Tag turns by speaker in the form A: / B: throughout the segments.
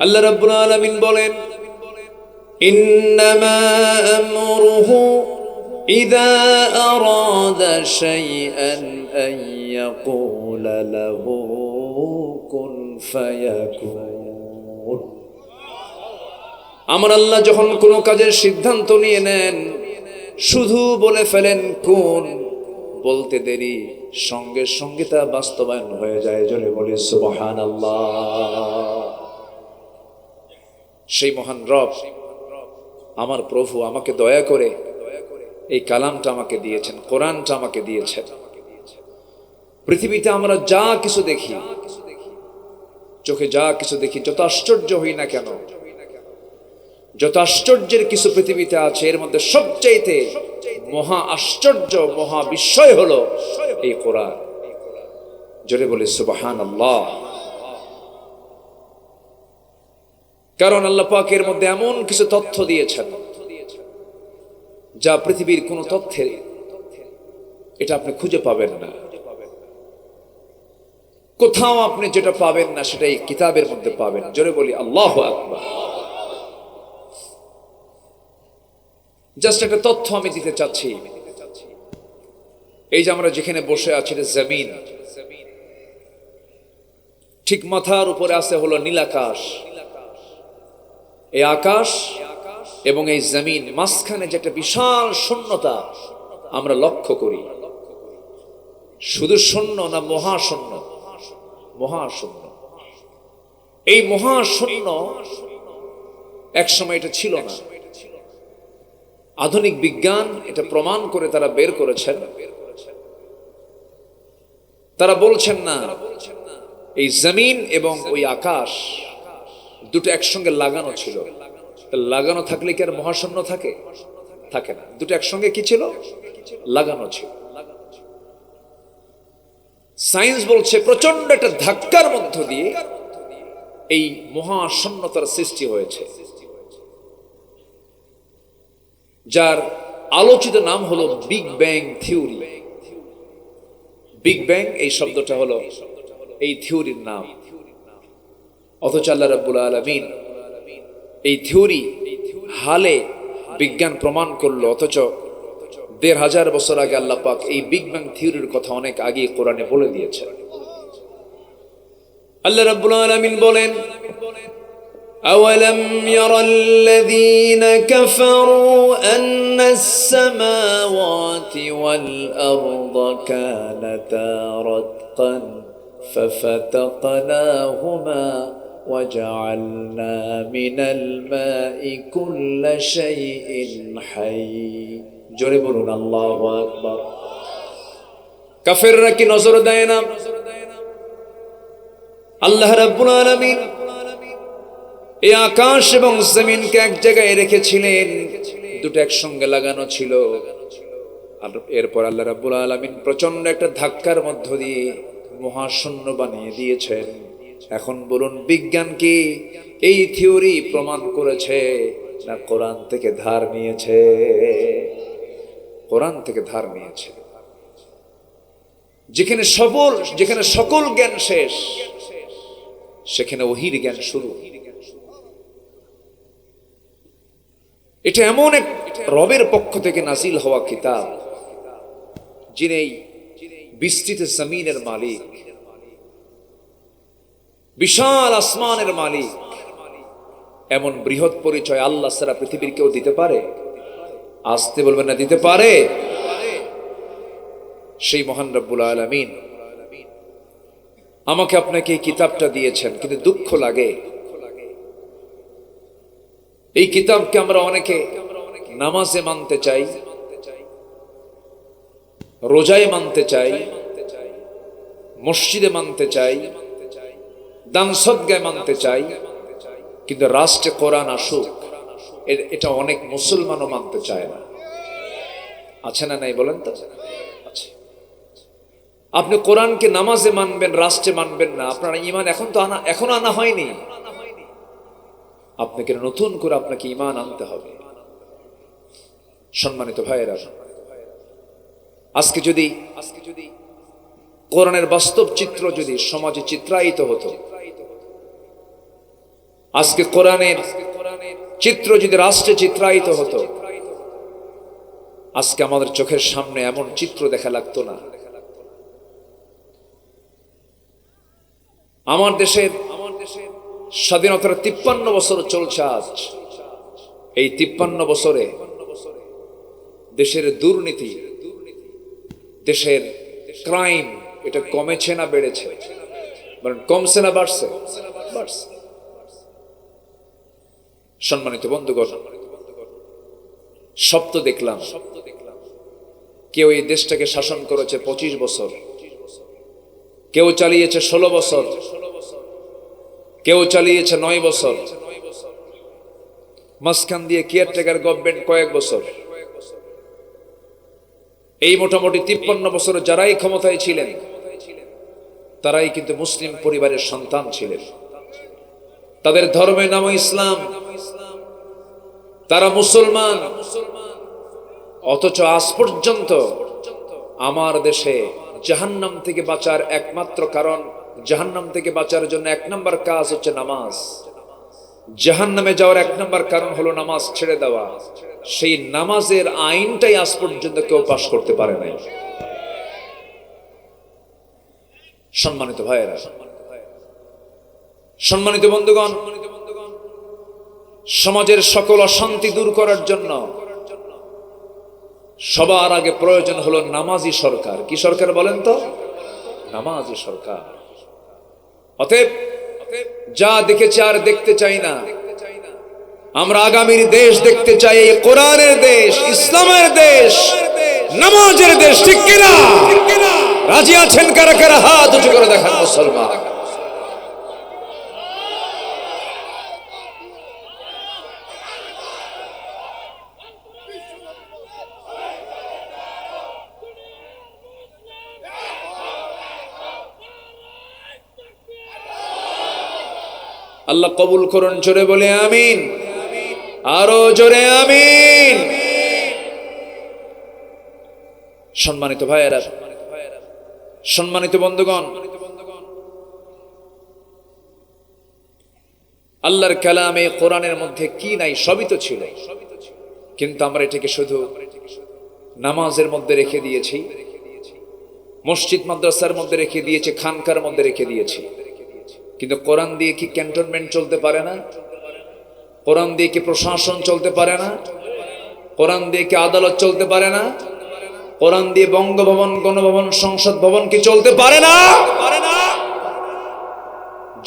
A: আল্লাহ রাব্বুল আলামিন বলেন, ইন্নামা আমরুহু ইযা আরাদা শাইআন আন ইয়াকুলা লাহু কুন ফায়াকুন। আমার আল্লাহ যখন কোনো কাজের সিদ্ধান্ত নিয়ে নেন, শুধু বলে ফেলেন কুন, বলতে দেরি, সঙ্গে সঙ্গে তা বাস্তবায়ন হয়ে যায়। জোরে বলি সুবহানাল্লাহ। সেই মহান রব, আমার প্রভু আমাকে দয়া করে এই কালামটা আমাকে দিয়েছেন, কোরআনটা আমাকে দিয়েছেন। পৃথিবীতে আমরা যা কিছু দেখি, চোখে যা কিছু দেখি, যত আশ্চর্য হই না কেন, যত আশ্চর্যের কিছু পৃথিবীতে আছে, এর মধ্যে সবচাইতে মহা আশ্চর্য, মহা বিস্ময় হলো এই কোরআন। জোরে বলি সুবহানাল্লাহ। কারণ আল্লাহ পাক এর মধ্যে এমন কিছু তথ্য দিয়েছেন যা পৃথিবীর কোন তথ্যে এটা আপনি খুঁজে পাবেন না। কোথাও আপনি যেটা পাবেন না সেটা এই কিতাবের মধ্যে পাবেন। জোরে বলি আল্লাহু আকবার। জাস্ট একটা তথ্য আমি দিতে চাচ্ছি। এই যে আমরা যেখানে বসে আছি, জমিন, ঠিক মাথার উপরে আছে হলো নীলাকাশ। এই আকাশ এবং এই জমিন, মাঝখানে যেটা বিশাল শূন্যতা আমরা লক্ষ্য করি। শুধু শূন্য না, মহাশূন্য। মহাশূন্য, এই মহাশূন্য এক সময় এটা ছিল না। আধুনিক বিজ্ঞান এটা প্রমাণ করে তারা বের করেছেন। তারা বলছেন না এই জমিন এবং ওই আকাশ দুটো একসঙ্গে লাগানো ছিল। লাগানো থাকলে কি আর মহাশূন্য থাকে? থাকে না। দুটো একসঙ্গে কি ছিল? লাগানো ছিল। সায়েন্স বলছে প্রচন্ড একটা ধাক্কার মধ্য দিয়ে এই মহাশূন্যতার সৃষ্টি হয়েছে, যার আলোচিত নাম হলো big bang theory. Big bang এই শব্দটা হলো এই থিওরির নাম। অথচ আল্লাহ রাব্বুল আলামিন এই থিওরি হালে বিজ্ঞান প্রমাণ করলো। অথচ ১৫০০ বছর আগে আল্লাহ পাক এই বিগ ব্যাং থিওরির কথা অনেক আগে কোরআনে বলে দিয়েছেন। আল্লাহ রাব্বুল আলামিন বলেন, أولم ير الذين كفروا أن السماوات والأرض كانتا رتقا ففتقناهما وجعلنا من الماء كل شيء حي জোরে বলুন আল্লাহু আকবার। কাফেররা কি নজর দেয় না? আল্লাহ রাব্বুল আলামিন এই আকাশ এবং জমিনকে এক জায়গায় রেখেছিলেন, দুটো একসঙ্গে লাগানো ছিল। আর এরপর আল্লাহ রাব্বুল আলামিন প্রচন্ড একটা ধাক্কার মধ্য দিয়ে মহাশূন্য বানিয়ে দিয়েছেন। এখন বলুন, বিজ্ঞান কি এই থিওরি প্রমাণ করেছে না কোরআন থেকে ধার নিয়েছে? কোরআন থেকে ধার নিয়েছে। যেখানে সকল জ্ঞান শেষ, সেখানে ওহীর জ্ঞান শুরু। এটা এমন এক রবের পক্ষ থেকে নাজিল হওয়া কিতাব, যিনি বিস্তৃত জমিনের মালিক, বিশাল আসমানের মালিক। এমন বৃহৎ পরিচয় আল্লাহ ছাড়া পৃথিবীর কেউ দিতে পারে? আসতে বলবেন না, দিতে পারে? সেই মহান রব্বুল আলামিন আমাকে আপনাকে এই কিতাবটা দিয়েছেন। কিন্তু দুঃখ লাগে, এই কিতাবকে আমরা অনেকে নামাজে মানতে চাই, রোজায় মানতে চাই, মসজিদে মানতে চাই, দান সদকায় মানতে চাই, কিন্তু রাষ্ট্রে কোরআন আসুক এটা অনেক মুসলমানও মানতে চায় না। আছে না নাই বলেন তো? আছে। আপনি কোরআনকে নামাজে মানবেন, রাষ্ট্রে মানবেন না, আপনার ঈমান এখনো আনা হয়নি। আপনাকে নতুন করে আপনাকে ঈমান আনতে হবে। সম্মানিত ভাইয়েরা, আজকে যদি কোরআনের বাস্তব চিত্র যদি সমাজে চিত্রায়িত হতো, আজকে কোরআনের চিত্র যদি রাষ্ট্রে চিত্রায়িত হতো, আজকে আমাদের চোখের সামনে এমন চিত্র দেখা লাগতো না। আমার দেশের স্বাধীনতার 53 বছর চলছে আজ। এই 53 বছরে দেশের দুর্নীতি, দেশের ক্রাইম, এটা কমেছে না বেড়েছে? কমছে না বাড়ছে? বাড়ছে। সম্মানিত বন্ধুগণ, সব তো দেখলাম। কেউ এই দেশটাকে শাসন করেছে 25 বছর, কেউ চালিয়েছে 16 বছর, কেউ চালিয়েছে 9 বছর, মাঝখান দিয়ে কেয়ারটেকার গভর্নমেন্ট কয়েক বছর। এই মোটামুটি 53 বছর যারাই ক্ষমতায় ছিলেন, তারাই কিন্তু মুসলিম পরিবারের সন্তান ছিলেন। তাদের ধর্মের নাম ইসলাম, তারা মুসলমান। অথচ আজ পর্যন্ত আমার দেশে জাহান্নাম থেকে বাঁচার একমাত্র কারণ, জাহান্নাম থেকে বাঁচার জন্য 1 নম্বর কাজ হচ্ছে নামাজ। জাহান্নামে যাওয়ার 1 নম্বর কারণ হলো নামাজ ছেড়ে দেওয়া। সেই নামাজের আইনটাই আজ পর্যন্ত কেউ পাশ করতে পারে নাই। সম্মানিত ভাইয়েরা, সম্মানিত বন্ধুগণ, সমাজের সকল অশান্তি দূর করার জন্য সবার আগে প্রয়োজন হলো নামাজি সরকার। কি সরকার বলেন তো? নামাজি সরকার। অতএব যা দেখেছি আর দেখতে চাই না। আমরা আগামীর দেশ দেখতে চাই এই কোরআনের দেশ, ইসলামের দেশ, নামাজের দেশ। ঠিক কিনা? রাজি আছেন কারা কারা? হাত উঁচু করে দেখান মুসলমান। আল্লাহ কবুল করুন। জোরে বলে আমিন, আরো জোরে আমিন। সম্মানিত ভাইয়েরা, সম্মানিত বন্ধুগণ, আল্লাহর কালামে কোরআনের মধ্যে কি নাই? সবই তো ছিল, কিন্তু আমরা এটাকে শুধু নামাজের মধ্যে রেখে দিয়েছি, মসজিদ মাদ্রাসার মধ্যে রেখে দিয়েছি, খানকার মধ্যে রেখে দিয়েছি। কিন্তু কোরআন দিয়ে কি ক্যান্টনমেন্ট চলতে পারে না? কোরআন দিয়ে কি প্রশাসন চলতে পারে না? কোরআন দিয়ে কি আদালত চলতে পারে না? কোরআন দিয়ে বঙ্গভবন, গণভবন, সংসদ ভবন কি চলতে পারে না?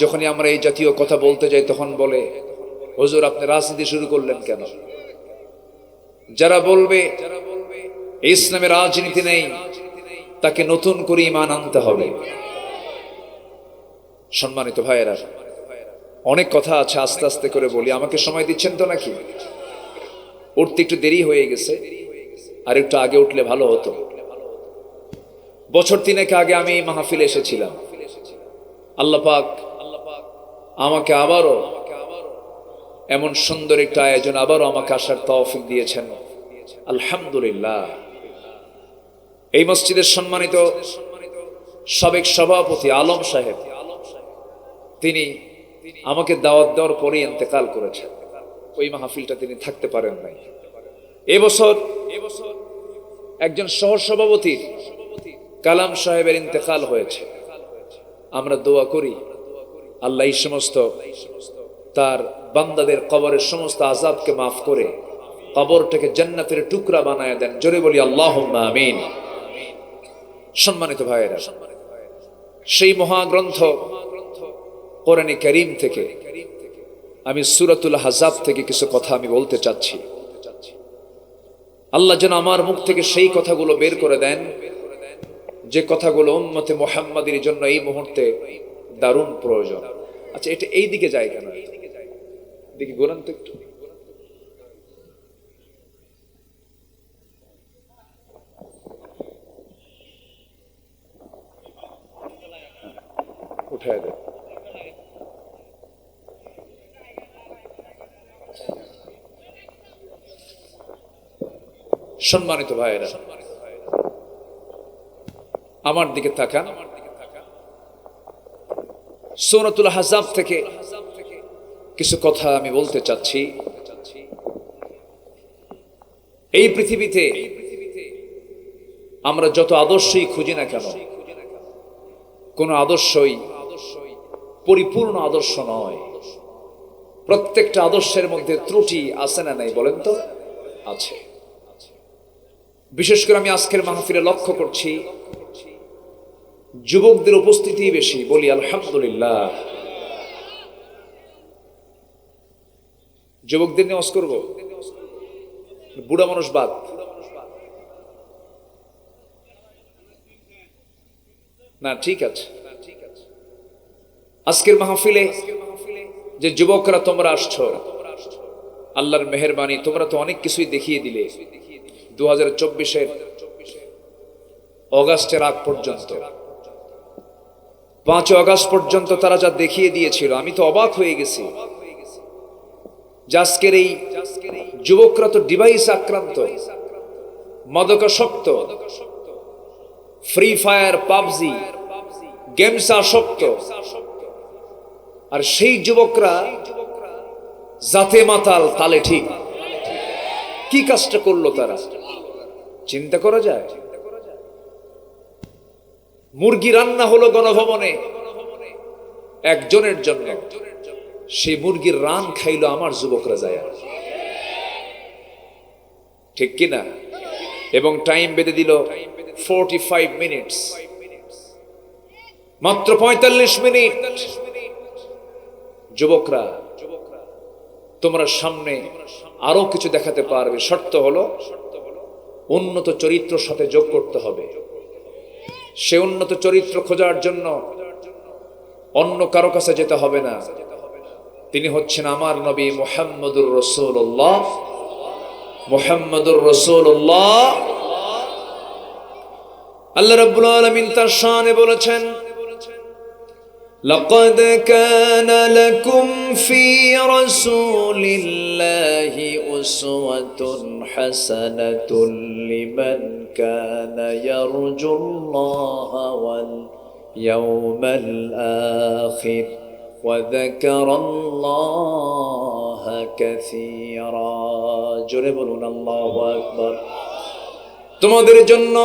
A: যখনই আমরা এই জাতীয় কথা বলতে যাই, তখন বলে, হুজুর আপনি রাজনীতি শুরু করলেন কেন? যারা বলবে ইসলামে রাজনীতি নেই, তাকে নতুন করে ঈমান আনতে হবে। সম্মানিত ভাইয়েরা, অনেক কথা আছে, আস্তে আস্তে করে বলি। আমাকে সময় দিচ্ছেন তো নাকি? উঠতে একটু দেরি হয়ে গেছে, আর একটু আগে উঠলে ভালো হতো। বছর 3 আগে আমি এই মাহফিলে এসেছিলাম। আল্লাহ পাক আমাকে আবারও এমন সুন্দর একটা আয়োজন, আবারও আমাকে আসার তৌফিক দিয়েছেন, আলহামদুলিল্লাহ। এই মসজিদের সম্মানিত সাবেক সভাপতি আলম সাহেব, তিনি আমাকে দাওয়াত দেওয়ার পরে ইন্তেকাল করেছেন। ওই মাহফিলটা তিনি থাকতে পারেন নাই। এবছর একজন সহসভাপতি কালাম সাহেবের ইন্তেকাল হয়েছে। আমরা দোয়া করি আল্লাহ এই সমস্ত তার বান্দাদের কবরের সমস্ত আযাবকে মাফ করে কবরটাকে জান্নাতের টুকরা বানায় দেন। জোরে বলি আল্লাহুম্মা আমিন। সম্মানিত ভাইয়েরা, সেই মহাগ্রন্থ কোরআনে কারীম থেকে আমি সূরাতুল আহজাব থেকে কিছু কথা আমি বলতে চাচ্ছি। আল্লাহ যেন আমার মুখ থেকে সেই কথাগুলো বের করে দেন, যে কথাগুলো উম্মতে মুহাম্মাদের জন্য এই মুহূর্তে দারুণ প্রয়োজন। আচ্ছা, এটা এই দিকে যায় কেন? দিকে ঘোরান তো একটু। উঠায় দেন। সম্মানিত ভাইয়েরা, আমার দিকে তাকান। সূরাতুল আহজাব থেকে কিছু কথা আমি বলতে চাচ্ছি। এই পৃথিবীতে আমরা যত আদর্শই খুঁজি না কেন, কোন আদর্শই পরিপূর্ণ আদর্শ নয়। প্রত্যেকটা আদর্শের মধ্যে ত্রুটি আছে না নাই বলেন তো? আছে। বিশেষ করে আমি আজকের মাহফিলে লক্ষ্য করছি যুবকদের উপস্থিতি বেশি, বলি আলহামদুলিল্লাহ। যুবকদের নিয়ে ওয়াজ করব, বুড়া মানুষ বাদ। না ঠিক আছে, আজকের মাহফিলে যে যুবকরা তোমরা আসছো, আল্লাহর মেহেরবানি, তোমরা তো অনেক কিছুই দেখিয়ে দিলে 2024-এর অগাস্টের আগ পর্যন্ত। 5 আগস্ট পর্যন্ত তারা যা দেখিয়ে দিয়েছিল, আমি তো অবাক হয়ে গেছি। আজকের এই যুবকরা তো ডিভাইস আক্রান্ত, মাদকাসক্ত, ফ্রি ফায়ার, পাবজি, গেমস আসক্ত। আর সেই যুবকরা জাতে মাতাল, তালে ঠিক। কি কাজটা করলো তারা চিন্তা করা যায়? মুরগি রান্না হলো গণভবনে একজনের জন্য, সেই মুরগির রান খাইলো আমার যুবকরা যায়, ঠিক কিনা? এবং টাইম বেঁধে দিল 45 মিনিটস, মাত্র 45 মিনিট। যুবকরা তোমরা সামনে আরো কিছু দেখাতে পারবে, শর্ত হলো উন্নত চরিত্র সাথে যোগ করতে হবে। সে উন্নত চরিত্র খোঁজার জন্য অন্য কারো কাছে যেতে হবে না। তিনি হচ্ছেন আমার নবী মুহাম্মদুর রাসূলুল্লাহ, মুহাম্মদুর রাসূলুল্লাহ। আল্লাহ রাব্বুল আলামিন তার শানে বলেছেন, لقد كان لكم في رسول الله أسوة حسنة لمن كان يرجو الله واليوم الآخر وذكر الله كثيرا। জোরে বলুন আল্লাহু আকবার। তোমাদের জন্য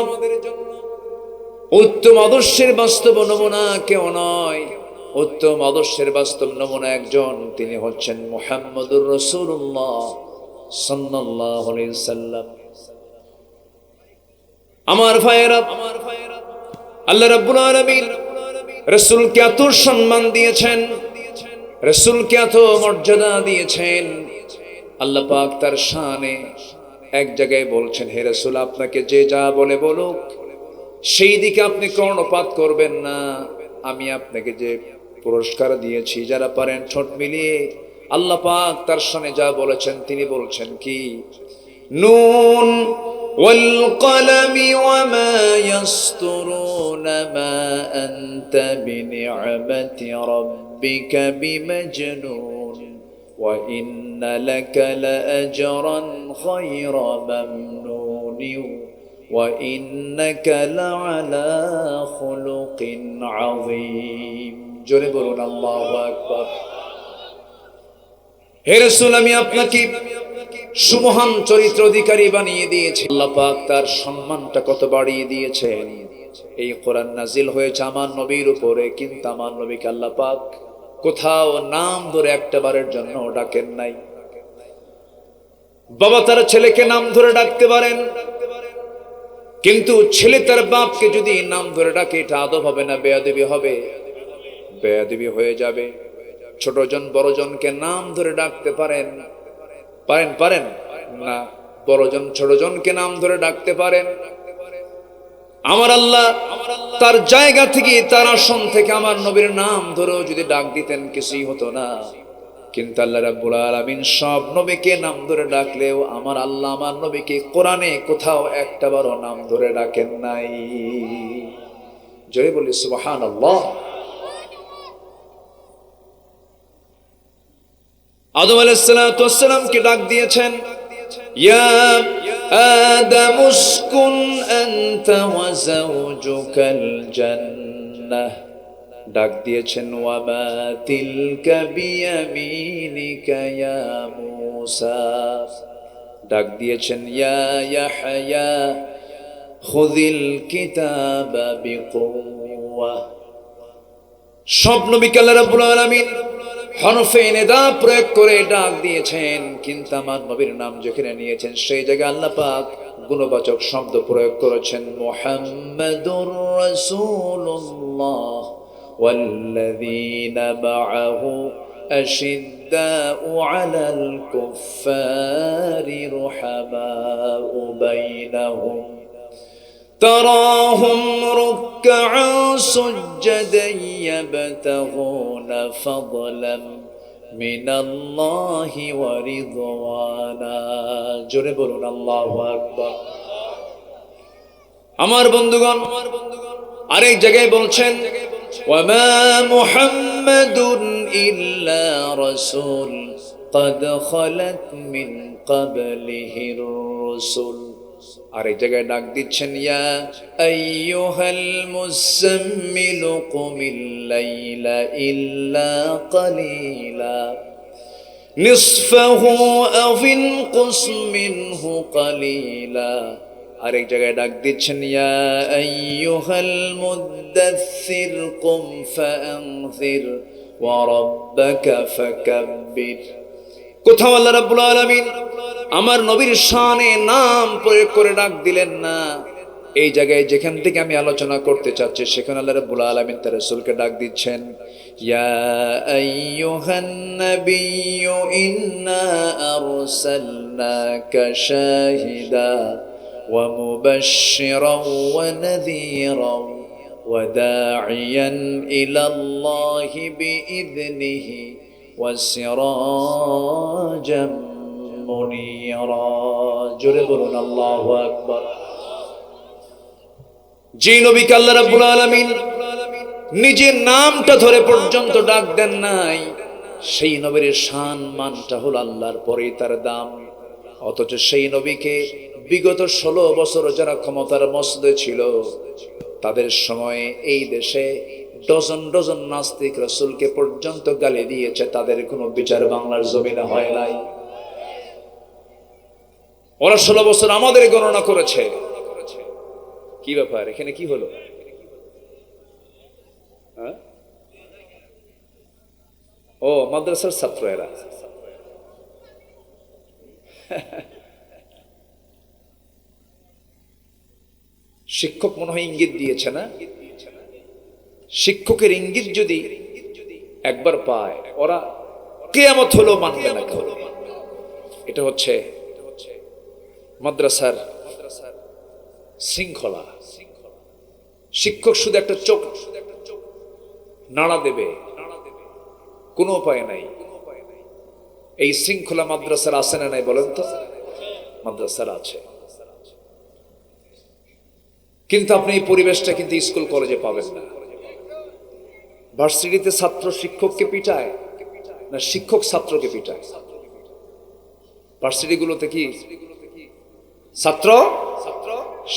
A: উত্তম আদর্শের বাস্তব নমুনা কেউ নয়, উত্তম আদর্শের বাস্তব নমুনা একজন, তিনি হচ্ছেন মুহাম্মদুর রাসূলুল্লাহ সাল্লাল্লাহু আলাইহি সাল্লাম। আমার ভাইয়েরা, আল্লাহ রাব্বুল আলামিন রাসূলকে এত সম্মান দিয়েছেন, রাসূলকে এত মর্যাদা দিয়েছেন। আল্লাহ পাক তার শানে এক জায়গায় বলছেন, হে রাসূল, আপনাকে যে যা বলে বলুক সেই দিকে আপনি কর্ণপাত করবেন না। আমি আপনাকে যে পুরস্কার দিয়েছি, যারা পারেন ঠোঁট মিলিয়ে আল্লাহ পাক তার শানে যা বলেছেন, তিনি বলছেন কি, নুন ওয়াল কলামি ওয়া মা ইয়াসতুরুন মা আনতা বিনি'মাতি রাব্বিকা বিমাজনুন ওয়া ইন্না লাকা লাআজরান গায়রা মামনুন وَإِنَّكَ لَعَلَى خُلُقٍ عَظِيمٍ। জোরে বলুন আল্লাহু আকবার। হে রাসূল, আমি আপনাকে সুমহান চরিত্র অধিকারী বানিয়ে দিয়েছি। আল্লাহ পাক তার সম্মানটা কত বাড়িয়ে দিয়েছেন। এই কোরআন নাজিল হয়েছে আমার নবীর উপরে, কিন্তু আমার নবীকে আল্লাহ পাক কোথাও নাম ধরে একটা বারের জন্য ডাকেন নাই। বাবা তার ছেলেকে নাম ধরে ডাকতে পারেন, কিন্তু ছেলে তার বাপকে যদি নাম ধরে ডাকে, এটা আদব হবে না, বেয়াদবি হবে, বেয়াদবি হয়ে যাবে। ছোটজন বড়জনকে নাম ধরে ডাকতে পারেন? পারেন পারেন না? বড়জন ছোটজনকে নাম ধরে ডাকতে পারেন? আমার আল্লাহ তার জায়গা থেকে, তার আসন থেকে আমার নবীর নাম ধরেও যদি ডাক দিতেন, কিছুই হতো না। কিন্তু আল্লাহ রাব্বুল আলামিন সব নবীকে নাম ধরে ডাকলেও আমার আল্লাহ আমার নবীকে কোরআনে কোথাও একটাবারও নাম ধরে ডাকেন নাই। জয় বলি সুবহানাল্লাহ। আদম আলাইহিস সালাতু ওয়াস সালামকে ডাক দিয়েছেন, ইয়া আদম উসকুন আনতা ওয়া যাওজুকাল জান্নাহ ডাক দিয়েছেন ওয়ামা তিলকা বিয়ামিনিকা ইয়া মূসা, ডাক দিয়েছেন ইয়া ইয়াহইয়া খুযিল কিতাবা বিকুওয়া। সব নবীকে আল্লাহ রাব্বুল আলামিন হরফে নিদা প্রয়োগ করে ডাক দিয়েছেন, কিন্তু আমার নবীর নাম যেখানে নিয়েছেন সেই জায়গায় আল্লাহ পাক গুণবাচক শব্দ প্রয়োগ করেছেন, মুহাম্মাদুর রাসূলুল্লাহ ওয়াল্লাযীনা মাআহু আশিদ্দাউ আলাল কুফফারি রুহামাউ বাইনাহুম تراهم ركعا سجدا يبتغون فضلا من الله ورضوانا। জোরে বলুন আল্লাহু আকবার। আমার বন্ধুগণ, আরেক জায়গায় বলছেন ওয়ামা মুহাম্মাদুন ইল্লা রাসূল قد خلت من قبله الرسل। আরেক জায়গায় ডাক দিচ্ছেন ইয়া আইয়ুহাল মুযাম্মিলু কুমিল লাইলা ইল্লা কালিলা নিসফাহু আও ইনকুস মিনহু কালিলা। আরেক জায়গায় ডাক দিচ্ছেন ইয়া আইয়ুহাল মুদ্দাথির কুম ফাআনযির ওয়া রাব্বাকা ফাকাব্বির। কোথাও আল্লাহ রাব্বুল আলামিন আমার নবীর শানে নাম প্রয়োগ করে ডাক দিলেন না। এই জায়গায় যেখান থেকে আমি আলোচনা করতে চাচ্ছি সেখানে আল্লাহ রাব্বুল আলামিন তার রাসূলকে ডাক দিচ্ছেন ইয়া আইয়ুহান নাবিয়্যু ইন্না আরসালনাকা শাহিদা ওয়া মুবাশশিরান ওয়া নাযীরান ওয়া দা'iয়ান ইলাল্লাহি বিইذনিহি ওয়া সিরাজাম মুনীরা। জোরে বলুন আল্লাহু আকবার। যে নবীকে আল্লাহ রাব্বুল আলামিন নিজের নামটা ধরে পর্যন্ত ডাক দেন নাই, সেই নবীর শান মানটা হলো আল্লাহর পরেই তার দাম। অথচ সেই নবীকে বিগত 16 বছর যারা ক্ষমতার মসনদে ছিল তাদের সময়ে এই দেশে ডজন ডজন নাস্তিক রাসূলকে পর্যন্ত গালি দিয়েছে, তাদের কোনো বিচার বাংলার জমিনে হয় নাই। ওরা 16 বছর আমাদের গণনা করেছে। কি ব্যাপার, এখানে কি হলো? ও মাদ্রাসার ছাত্র এরা। শিক্ষক মনে হয় ইঙ্গিত দিয়েছে না? শিক্ষকের ইঙ্গিত যদি একবার পায় ওরা কিয়ামত হলো মানবে না। এটা হচ্ছে মাদ্রাসার শৃঙ্খলা। শিক্ষক শুধু একটা চোখ নাড়া দেবে, কোনো উপায় নাই। এই শৃঙ্খলা মাদ্রাসার আছে না নাই বলেন তো? মাদ্রাসার আছে, কিন্তু আপনি এই পরিবেশটা কিন্তু স্কুল কলেজে পাবেন না। ভার্সিটিতে ছাত্র শিক্ষককে পিটায় না শিক্ষক ছাত্রকে পিটায়? ভার্সিটিগুলোতে কি ছাত্র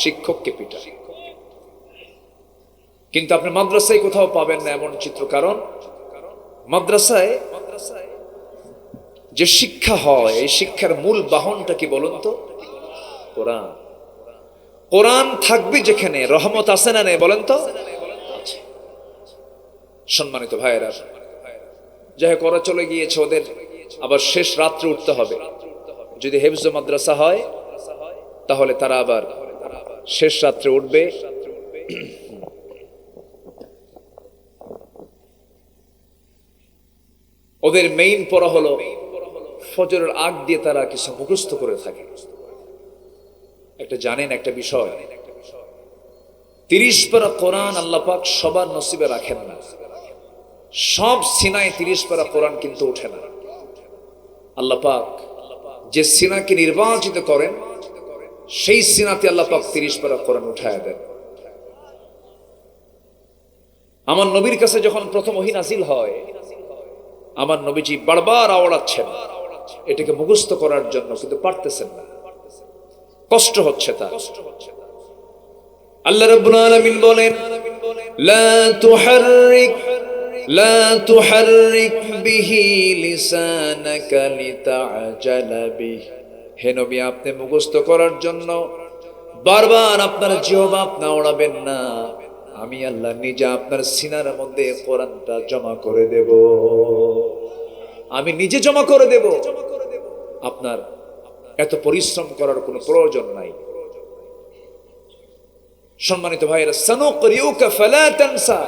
A: শিক্ষককে পিটায়। কিন্তু আপনি মাদ্রাসায় কোথাও পাবেন না এমন চিত্র। কারণ মাদ্রাসায় যে শিক্ষা হয় এই শিক্ষার মূল বাহনটা কি বলুন তো? কোরআন। কোরআন থাকবে যেখানে রহমত আছে না নেই বলেন তো? সম্মানিত ভাইয়েরা, যাই হোক ওরা চলে গিয়েছে, ওদের আবার শেষ রাত্রে উঠতে হবে। যদি হেফজ মাদ্রাসা হয় তাহলে তারা আবার শেষ রাত্রে উঠবে। ওদের মেইন পড়া হলো ফজরের আগ দিয়ে তারা কিছু মুখস্থ করে থাকে। একটা জানেন একটা বিষয়, 30 পারা কোরআন আল্লাহ পাক সবার নসিবে রাখেন না। সব সিনায় 30 পারা কোরআন কিন্তু ওঠে না। আল্লাহ পাক যে সিনাকে নির্বাচিত করেন সেই সিনাতে আল্লাহ পাক 30 পারা কোরআন উঠায় দেন। আমার নবীর কাছে যখন প্রথম ওহী নাযিল হয়, আমার নবীজি বারবার আওড়াচ্ছেন এটাকে মুখস্থ করার জন্য, কিন্তু পারতেছেন না, কষ্ট হচ্ছে তার। আল্লাহ রাব্বুল আলামিন বলেন লা তুহাররিক লা তুহাররিক বিহি লিসানাকা লিতাআজালা বিহি। হে নবী, আপনি মুখস্থ করার জন্য বারবার আপনার জিহ্বা নাওড়াবেন না। আমি আল্লাহ নিজে আপনার সিনার মধ্যে কোরআনটা জমা করে দেব। আমি নিজে জমা করে দেব। আপনার এত পরিশ্রম করার কোনো প্রয়োজন নাই। সম্মানিত ভাইয়েরা, সানুকরিউকা ফালা তানসা,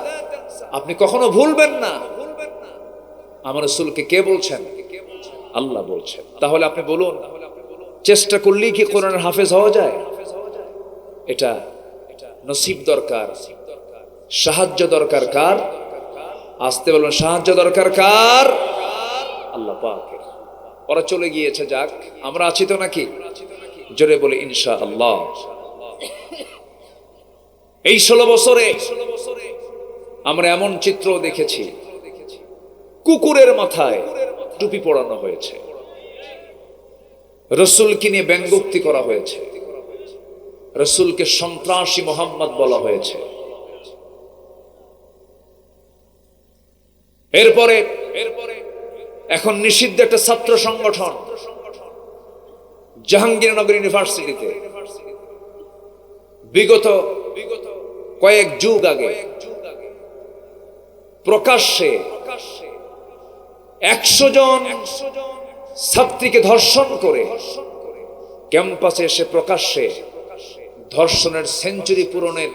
A: আপনি কখনো ভুলবেন না। আমার রাসূলকে কে বলছেন? আল্লাহ বলছেন। তাহলে আপনি বলুন, চেষ্টা করলেই কি কোরআনের হাফেজ হওয়া যায়? এটা নসিব দরকার, সাহায্য দরকার। কার? আসতে বলুন, সাহায্য দরকার কার? আল্লাহ পাকের। ওরা চলে গিয়েছে, যাক, আমরা আছি তো নাকি? জোরে বলে ইনশাআল্লাহ। এই 16 বছরে আমরা এমন চিত্র দেখেছি, কুকুরের মাথায় টুপি পরানো হয়েছে, রাসূলকে নিয়ে ব্যঙ্গোক্তি করা হয়েছে, রাসূলকে সন্ত্রাসী মুহাম্মদ বলা হয়েছে। এরপরে এখন নিষিদ্ধ একটা ছাত্র সংগঠন জাহাঙ্গীরনগর ইউনিভার্সিটিতে বিগত কয়েক যুগ আগে প্রকাশ্যে 100 জন ছাত্রীকে ধর্ষণ করে ক্যাম্পাসে এসে প্রকাশ্যে ধর্ষণের সেঞ্চুরি পূরণের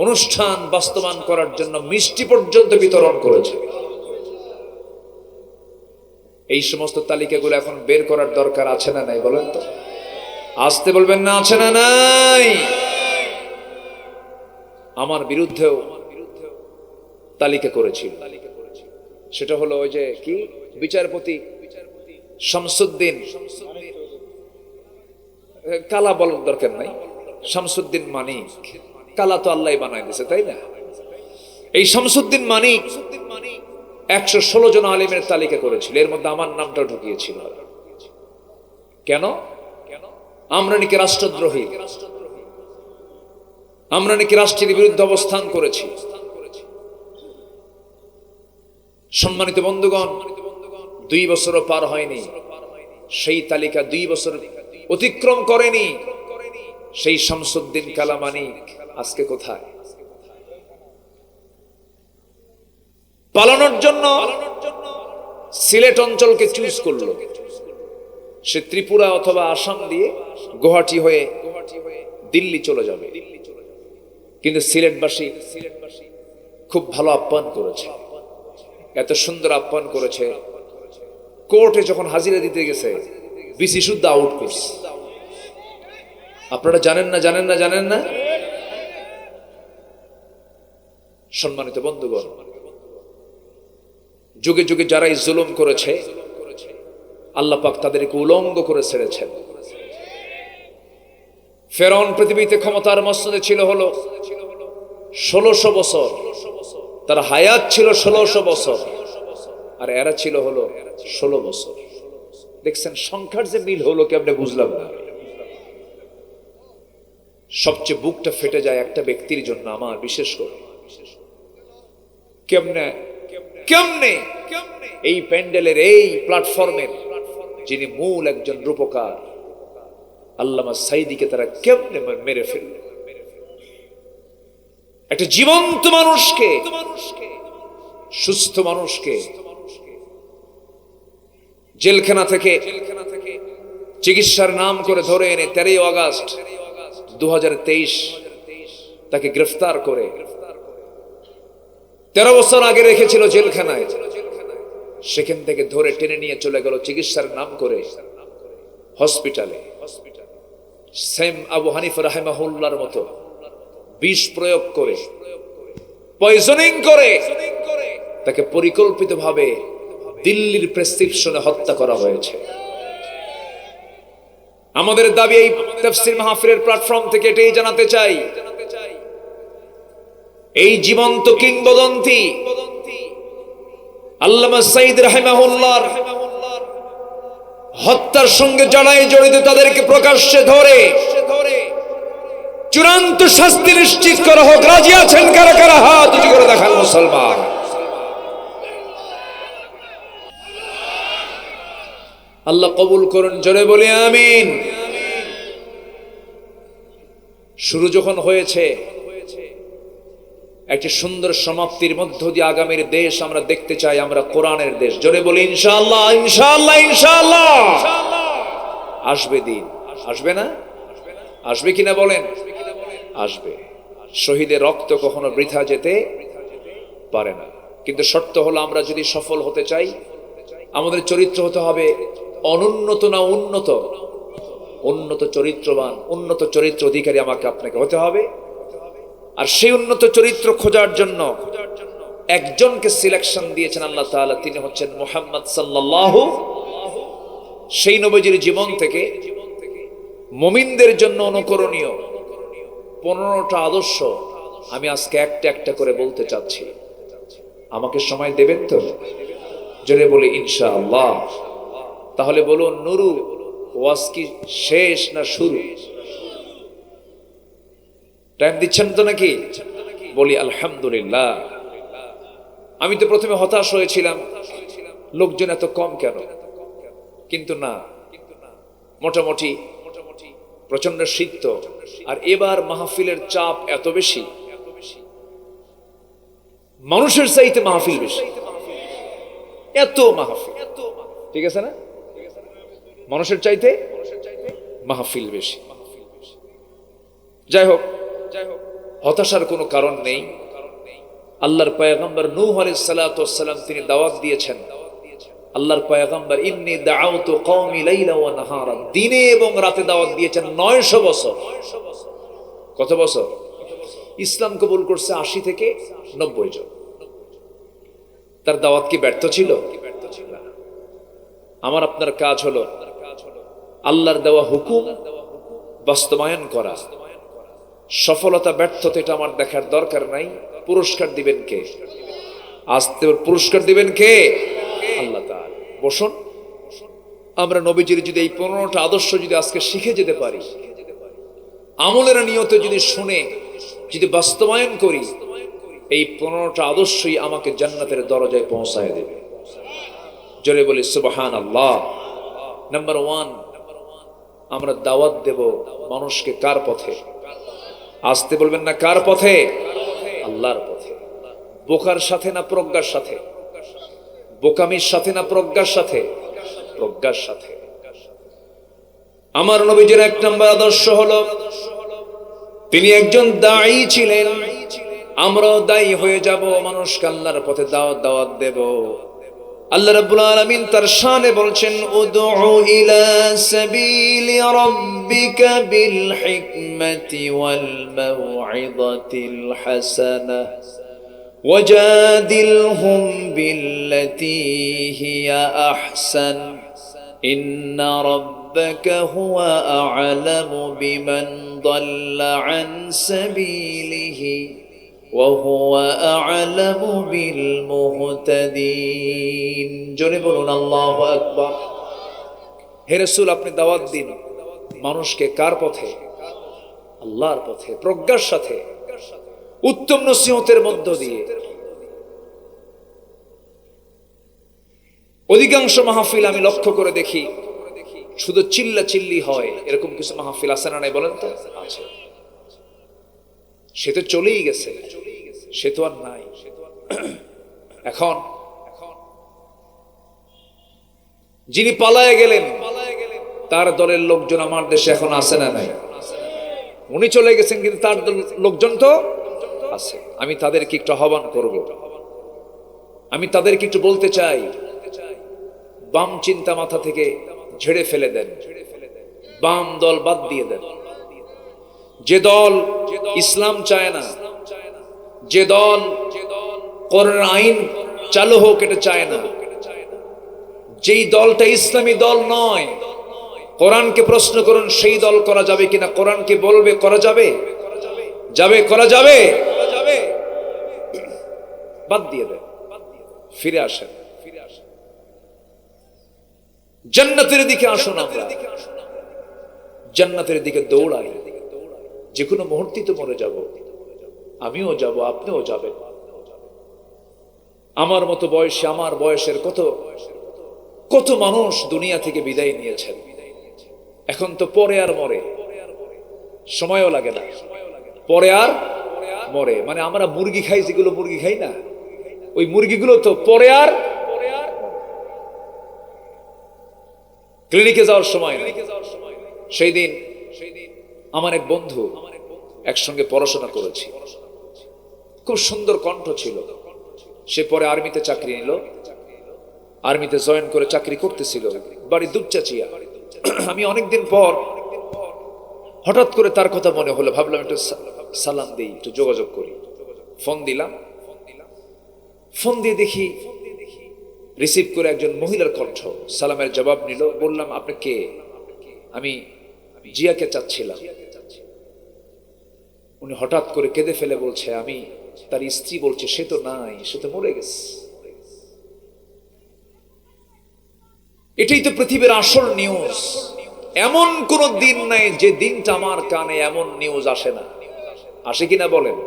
A: অনুষ্ঠান বাস্তবায়ন করার জন্য মিষ্টি পর্যন্ত বিতরণ করেছে। এই সমস্ত তালিকাগুলো এখন বের করার দরকার আছে না নাই? বলেন তো, আসতে বলবেন না, আছে না নাই? আমার বিরুদ্ধেও তালিকা করেছিল। সেটা হলো ওই যে কি, বিচারপতি শামসুদ্দিন, কালা বলার দরকার নাই, শামসুদ্দিন মানিক। কালা তো আল্লাহ বানাই দিয়েছে, তাই না? এই শামসুদ্দিন মানিক 116 জন আলেমের তালিকা করেছিল, এর মধ্যে আমার নামটা ঢুকিয়েছিল। কেন? আমরা নাকি রাষ্ট্রদ্রোহী, আমরা নাকি রাষ্ট্রের বিরুদ্ধে অবস্থান করেছি। সম্মানিত বন্ধুগণ, 2 বছরও পার হয়নি, সেই তালিকা 2 বছর অতিক্রম করেনি। সেই শামসুদ্দিন কালা মানিক আজকে কোথায়? পালানোর জন্য সিলেট অঞ্চলকে চুজ করলো। সে ত্রিপুরা অথবা আসাম দিয়ে গুয়াহাটি হয়ে দিল্লি চলে যাবে। কিন্তু সিলেটবাসী খুব ভালো আপ্যায়ন করেছে, এত সুন্দর আপ্যায়ন করেছে। কোর্টে যখন হাজিরা দিতে গেছে, বিসি শুদ্ধ আউট করছে। আপনারা জানেন না, জানেন না, জানেন না? সম্মানিত বন্ধুগণ, যুগে যুগে যারা এই জুলুম করেছে, আল্লাহ পাক তাদেরকে উলঙ্গ করে ছেড়েছেন। ফেরাউন পৃথিবীতে ক্ষমতার মসনদে ছিল হলো 1600 বছর, তার হায়াত ছিল 1600 বছর, আর এরা ছিল হলো 16 বছর। দেখছেন সংখ্যার যে মিল হলো, কেমনে বুঝলাম না। সবচেয়ে বুকটা ফেটে যায় একটা ব্যক্তির জন্য, আমার বিশেষ করে। কেমনে কেমনে এই প্যান্ডেলের এই প্ল্যাটফর্মের যিনি মূল একজন রূপকার আল্লামা সাইদিকে তারা কেমনে মেরে ফেলল। একটা জীবন্ত মানুষকে, সুস্থ মানুষকে জেলখানা থেকে চিকিৎসার নাম করে ধরে এনে 13 আগস্ট 2023 তাকে গ্রেফতার করে 13 বছর আগে রেখেছিল জেলখানায়। সেখান থেকে ধরে টেনে নিয়ে চলে গেল চিকিৎসার নাম করে হসপিটালে। সেম আবু হানিফা রাহিমাহুল্লাহর মতো বিষ প্রয়োগ করে, পয়জনিং করে তাকে পরিকল্পিতভাবে দিল্লির প্রেসক্রিপশনে হত্যা করা হয়েছে। আমাদের দাবি এই তাফসীর মাহফিলের প্ল্যাটফর্ম থেকে এটাই জানাতে চাই, এই জীবন্ত কিংবদন্তি আল্লামা সাইদ রাহিমাহুল্লাহর হত্যার সঙ্গে যারাই জড়িত তাদেরকে প্রকাশ্যে ধরে চূড়ান্ত শাস্তি নিশ্চিত করা হোক। রাজি আছেন কারা কারা? হাত উঁচু করে দেখান মুসলমান। আল্লাহ কবুল করুন, জোরে বলি আমিন। শুরু যখন হয়েছে, একটি সুন্দর সমাপ্তির মধ্য দিয়ে আগামীর দেশ আমরা দেখতে চাই, আমরা কোরআনের দেশ। জোরে বলি ইনশাআল্লাহ, ইনশাআল্লাহ, ইনশাআল্লাহ। আসবে দিন, আসবে না? আসবে কিনা বলেন? আসবে। শহীদের রক্ত কখনো বৃথা যেতে পারে না, কিন্তু শর্ত হলো আমরা যদি সফল হতে চাই, আমাদের চরিত্র হতে হবে অনুন্নত না উন্নত। উন্নত চরিত্রবান, উন্নত চরিত্র অধিকারী আমাকে আপনাকে হতে হবে। আর সেই উন্নত চরিত্র খোঁজার জন্য একজনকে সিলেকশন দিয়েছেন আল্লাহ তাআলা, তিনি হচ্ছেন মুহাম্মদ সাল্লাল্লাহু। সেই নবীজির জীবন থেকে মুমিনদের জন্য অনুকরণীয় 15টা আদর্শ আমি আজকে একটা একটা করে বলতে চাচ্ছি। আমাকে সময় দেবেন তো? জোরে বলি ইনশাআল্লাহ। তাহলে বলুন, নুরু ওয়াজ কি শেষ না শুরু? টাইম দিচ্ছেন তো নাকি? বলি আলহামদুলিল্লাহ। আমি তো প্রথমে হতাশ হয়েছিলাম, লোকজন এত কম কেন, কিন্তু না, মোটামুটি প্রচন্ড শীত তো। আর এবার মাহফিলের চাপ এত বেশি, মানুষের চাইতে মাহফিল বেশি। এত মাহফিল, ঠিক আছে না? মানুষের চাইতে মাহফিল বেশি। যাই হোক, হতাশার কোনো কারণ নেই। আল্লাহর পয়গম্বর নূহ আলাইহিস সালাতু ওয়াস সালাম তিনি দাওয়াত দিয়েছেন। আল্লাহর পয়গম্বর ইন্নী দাআউতু কওমি লাইলা ওয়া নাহারা, দিনে এবং রাতে দাওয়াত দিয়েছেন 900 বছর। কত বছর? ইসলাম কবুল করছে 80 থেকে 90 জন। তার দাওয়াত কি ব্যর্থ ছিল? আমার আপনার কাজ হলো আল্লাহর দেওয়া হুকুম বাস্তবায়ন করা। সফলতা ব্যর্থতা এটা আমার দেখার দরকার নাই। পুরস্কার দিবেন কে? আস্তে পুরস্কার দিবেন কে? আল্লাহ তাআলা। বসুন, আমরা নবীজির যদি এই 15টা আদর্শ যদি আজকে শিখে যেতে পারি, আমলের নিয়তে যদি শুনে যদি বাস্তবায়ন করি, এই 15টা আদর্শই আমাকে জান্নাতের দরজায় পৌঁছায় দেবে। জোরে বলি সুবহানাল্লাহ। নাম্বার 1, আমরা দাওয়াত দেব মানুষকে কার পথে? আসতে বলবেন না, কার পথে? আল্লাহর পথে। বোকার সাথে না প্রজ্ঞার সাথে? বোকামির সাথে না প্রজ্ঞার সাথে? প্রজ্ঞার সাথে। আমার নবীজির 1 নম্বর আদর্শ হলো তিনি একজন দাঈ ছিলেন। আমরাও দায়ী হয়ে যাব, মানুষকে আল্লাহর পথে দাওয়াত দেব। আল্লাহ রাব্বুল আলামিন তার শানে বলছেন, উদউ ইলা সাবিলি রাব্বিকা বিল হিকমাতি ওয়াল মাউইযাতিল হাসানাহ ওয়াজাদিলহুম বিল্লাতী হিয়া আহসান ইন্না রাব্বাকা হুয়া আ'লামু বিমান দাল্লা আন সাবিলিহি وهو أعلم بالمهتدين। জোরে বলুন আল্লাহু আকবার। হে রাসূল, আপনি দাওয়াত দিন মানুষকে কার পথে? আল্লাহর পথে, প্রজ্ঞার সাথে, উত্তম নসিহতের মধ্য দিয়ে। অধিকাংশ মাহফিল আমি লক্ষ্য করে দেখি শুধু চিল্লাচিল্লি হয়। এরকম কিছু মাহফিল আছে না নাই বলেন তো? আছে। সে তো চলেই গেছে, সে তো আর নাই। এখন যিনি পালায়ে গেলেন তার দলের লোকজন আমার দেশে এখন আছে না নাই? উনি চলে গেছেন, কিন্তু তার লোকজন তো আছে। আমি তাদেরকে একটু আহ্বান করব, আমি তাদেরকে একটু বলতে চাই, বাম চিন্তা মাথা থেকে ঝেড়ে ফেলে দেন, বাম দল বাদ দিয়ে দেন। যে দল ইসলাম চায় না, যে দল কোরআন আইন চালু হোক এটা চায় না, যেই দলটা ইসলামী দল নয়, কোরআনকে প্রশ্ন করুন সেই দল করা যাবে কিনা? কোরআনকে বলবে করা যাবে, যাবে, করা যাবে, বাদ দিয়ে দেন, ফিরে আসেন, জান্নাতের দিকে আসুন। আমরা জান্নাতের দিকে দৌড়াই। যে কোনো মুহূর্তে তো মরে যাব, আমিও যাব, আপনিও যাবেন। আমার মতো বয়সে, আমার বয়সের কত কত মানুষ দুনিয়া থেকে বিদায় নিয়েছেন, এখন তো পরে আর মরে, সময়ও লাগে না, পরে আর মরে। মানে আমরা মুরগি খাই, যেগুলো মুরগি খাই না, ওই মুরগিগুলো তো পরে আর ক্লিনিকে যাওয়ার সময় নেই। সেই দিন আমার এক বন্ধু, একসঙ্গে পড়াশোনা করেছি, খুব সুন্দর কণ্ঠ ছিল, সে পরে আর্মিতে চাকরি নিল, আর্মিতে জয়েন করে চাকরি করতেছিল, বাড়ি দুপচাচিয়া। আমি অনেকদিন পর হঠাৎ করে তার কথা মনে হলো, ভাবলাম একটু সালাম দিই, একটু যোগাযোগ করি। ফোন দিলাম, ফোন দিয়ে দেখি রিসিভ করে একজন মহিলার কণ্ঠ, সালামের জবাব নিল। বললাম, আপনি কে? আমি জিয়াকে চাচ্ছিলাম। উনি হঠাৎ করে কেঁদে ফেলে বলছে, আমি তার স্ত্রী। বলছে, সে তো নাই, সে তো মরে গেছে। এটাই তো পৃথিবীর আসল নিউজ। এমন কোন দিন নাই যে দিনটা আমার কানে এমন নিউজ আসে না। আসে কিনা বলেন?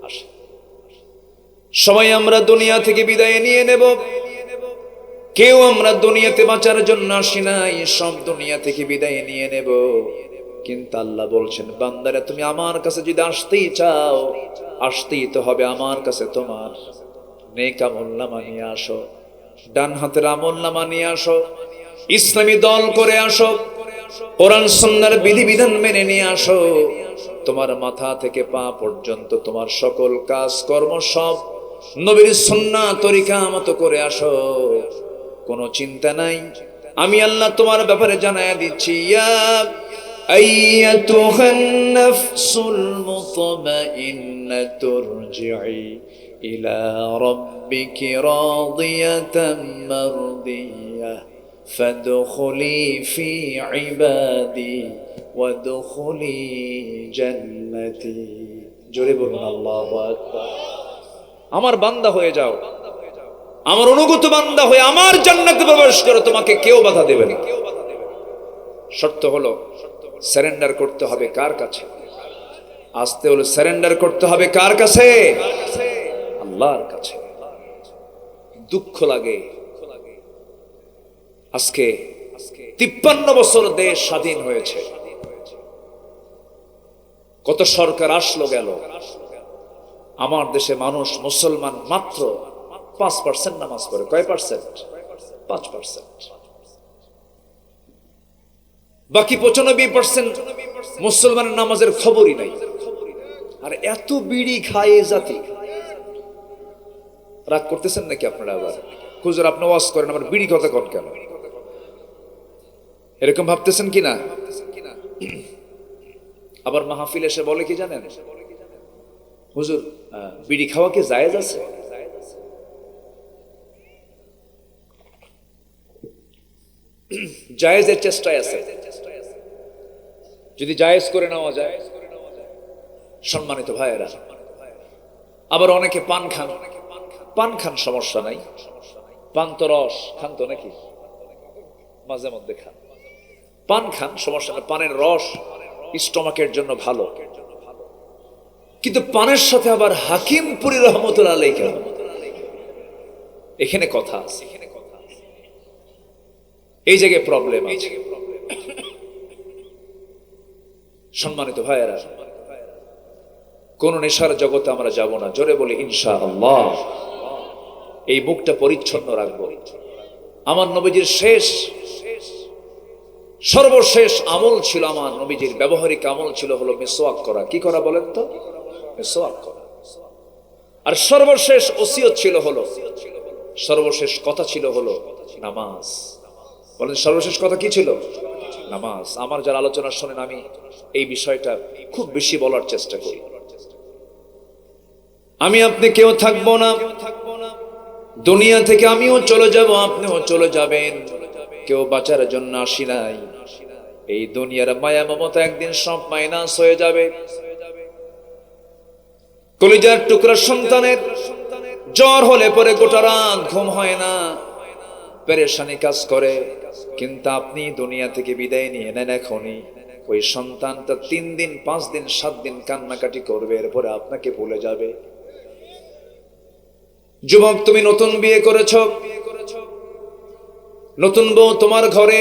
A: আসে। সবাই আমরা দুনিয়া থেকে বিদায় নিয়ে নেব, কেউ আমরা দুনিয়াতে বাঁচার জন্য আসি নাই, সব দুনিয়া থেকে বিদায় নিয়ে নেব। কিন্তু আল্লাহ বলছেন, বান্দারা তুমি আমার কাছে যদি আসতেই চাও, আসতেই তো হবে আমার কাছে। তোমার নেক আমলনামা নিয়ে আসো, ডান হাতের আমলনামা নিয়ে আসো, ইসলামী দল করে আসো, কোরআন সুন্নাহর বিধিবিধান মেনে নিয়ে আসো। তোমার মাথা থেকে পা পর্যন্ত তোমার সকল কাজ কর্ম সব নবীর সুন্নাহ তরিকা মতো করে আসো। কোনো চিন্তা নাই, আমি আল্লাহ তোমার ব্যাপারে জানায়া দিচ্ছি। ইয়া আইয়াতুহান নাফসুল মুতমাইন্নাতুর রজিই ইলা রাব্বিকি রাদিয়াতাম মারদিয়াহ ফাদখুলি ফি ইবাদি ওয়াদখুলি জান্নাতি। জোরে বলুন আল্লাহু আকবার। আমার বান্দা হয়ে যাও, আমার অনুগত বান্দা হয়ে আমার জান্নাতে প্রবেশ করো, তোমাকে কেউ বাধা দেবে না। শর্ত হলো সারেন্ডার করতে হবে কার কাছে? আসতে হলো সারেন্ডার করতে হবে কার কাছে? আল্লাহর কাছে। দুঃখ লাগে, আজকে 53 বছর দেশ স্বাধীন হয়েছে, কত সরকার আসলো গেল, আমার দেশে মানুষ মুসলমান মাত্র 5% নামাজ পড়ে। কয় পার্সেন্ট? 5%। বাকি 95% মুসলমানের নামাজের খবরই নাই। আর এত বিড়ি খায় এ জাতি। রাগ করতেছেন নাকি আপনারা? আবার হুজুর আপনি ওয়াজ করেন, আবার বিড়ি কথা কন কেন? এরকম ভাবতেছেন কিনা? আবার মাহফিল এসে বলে কি জানেন, হুজুর বিড়ি খাওয়া কি জায়েজ আছে? জায়েজের চেষ্টায় আছে, যদি জায়েজ করে নেওয়া যায়। সম্মানিত ভাইয়েরা, আবার অনেকে পান খান, পান খান সমস্যা নাই, পান তো রস খান তো নাকি, মাঝে মধ্যে খান, পান খান সমস্যা নাই, পানের রস স্টমাকের জন্য ভালো। কিন্তু পানের সাথে আবার হাকিমপুরি রহমতুল্লাহ আলাইহি কেন? এখানে কথা আছে, এই জায়গায় প্রবলেম আছে। সম্মানিত ভাইয়েরা, কোন নেশার জগতে আমরা যাব না। জোরে বলি ইনশাআল্লাহ। এই মুখটা পরিচ্ছন্ন রাখবো। আমার নবীজির সর্বশেষ আমল ছিল, আমার নবীজির ব্যবহারিক আমল ছিল হলো মিসওয়াক করা। কি করা বলেন তো? মিসওয়াক করা। আর সর্বশেষ ওসিয়ত ছিল হলো, সর্বশেষ কথা ছিল হলো নামাজ। বলেন সর্বশেষ কথা কি ছিল? নামাজ। আমার যারা আলোচনা শোনেন, আমি এই বিষয়টা খুব বেশি বলার চেষ্টা করি। আমি আপনি কেউ থাকবো না দুনিয়া থেকে, আমিও চলে যাব, আপনিও চলে যাবেন। কেউ বাঁচার জন্য আসি নাই। এই দুনিয়ার মায়া মমতা একদিন সব মাইনাস হয়ে যাবে। কলিজার টুকরা সন্তানের জ্বর হলে পরে গোটা রাত ঘুম হয় না, পেরেশানি কাজ করে। কিন্তু আপনি দুনিয়া থেকে বিদায় নিয়ে নেন এখনই, ওই সন্তানটা 3 দিন 5 দিন 7 দিন কান্নাকাটি করবে, এরপরে আপনাকে ভুলে যাবে। যুবক, তুমি নতুন বিয়ে করেছ, নতুন বউ তোমার ঘরে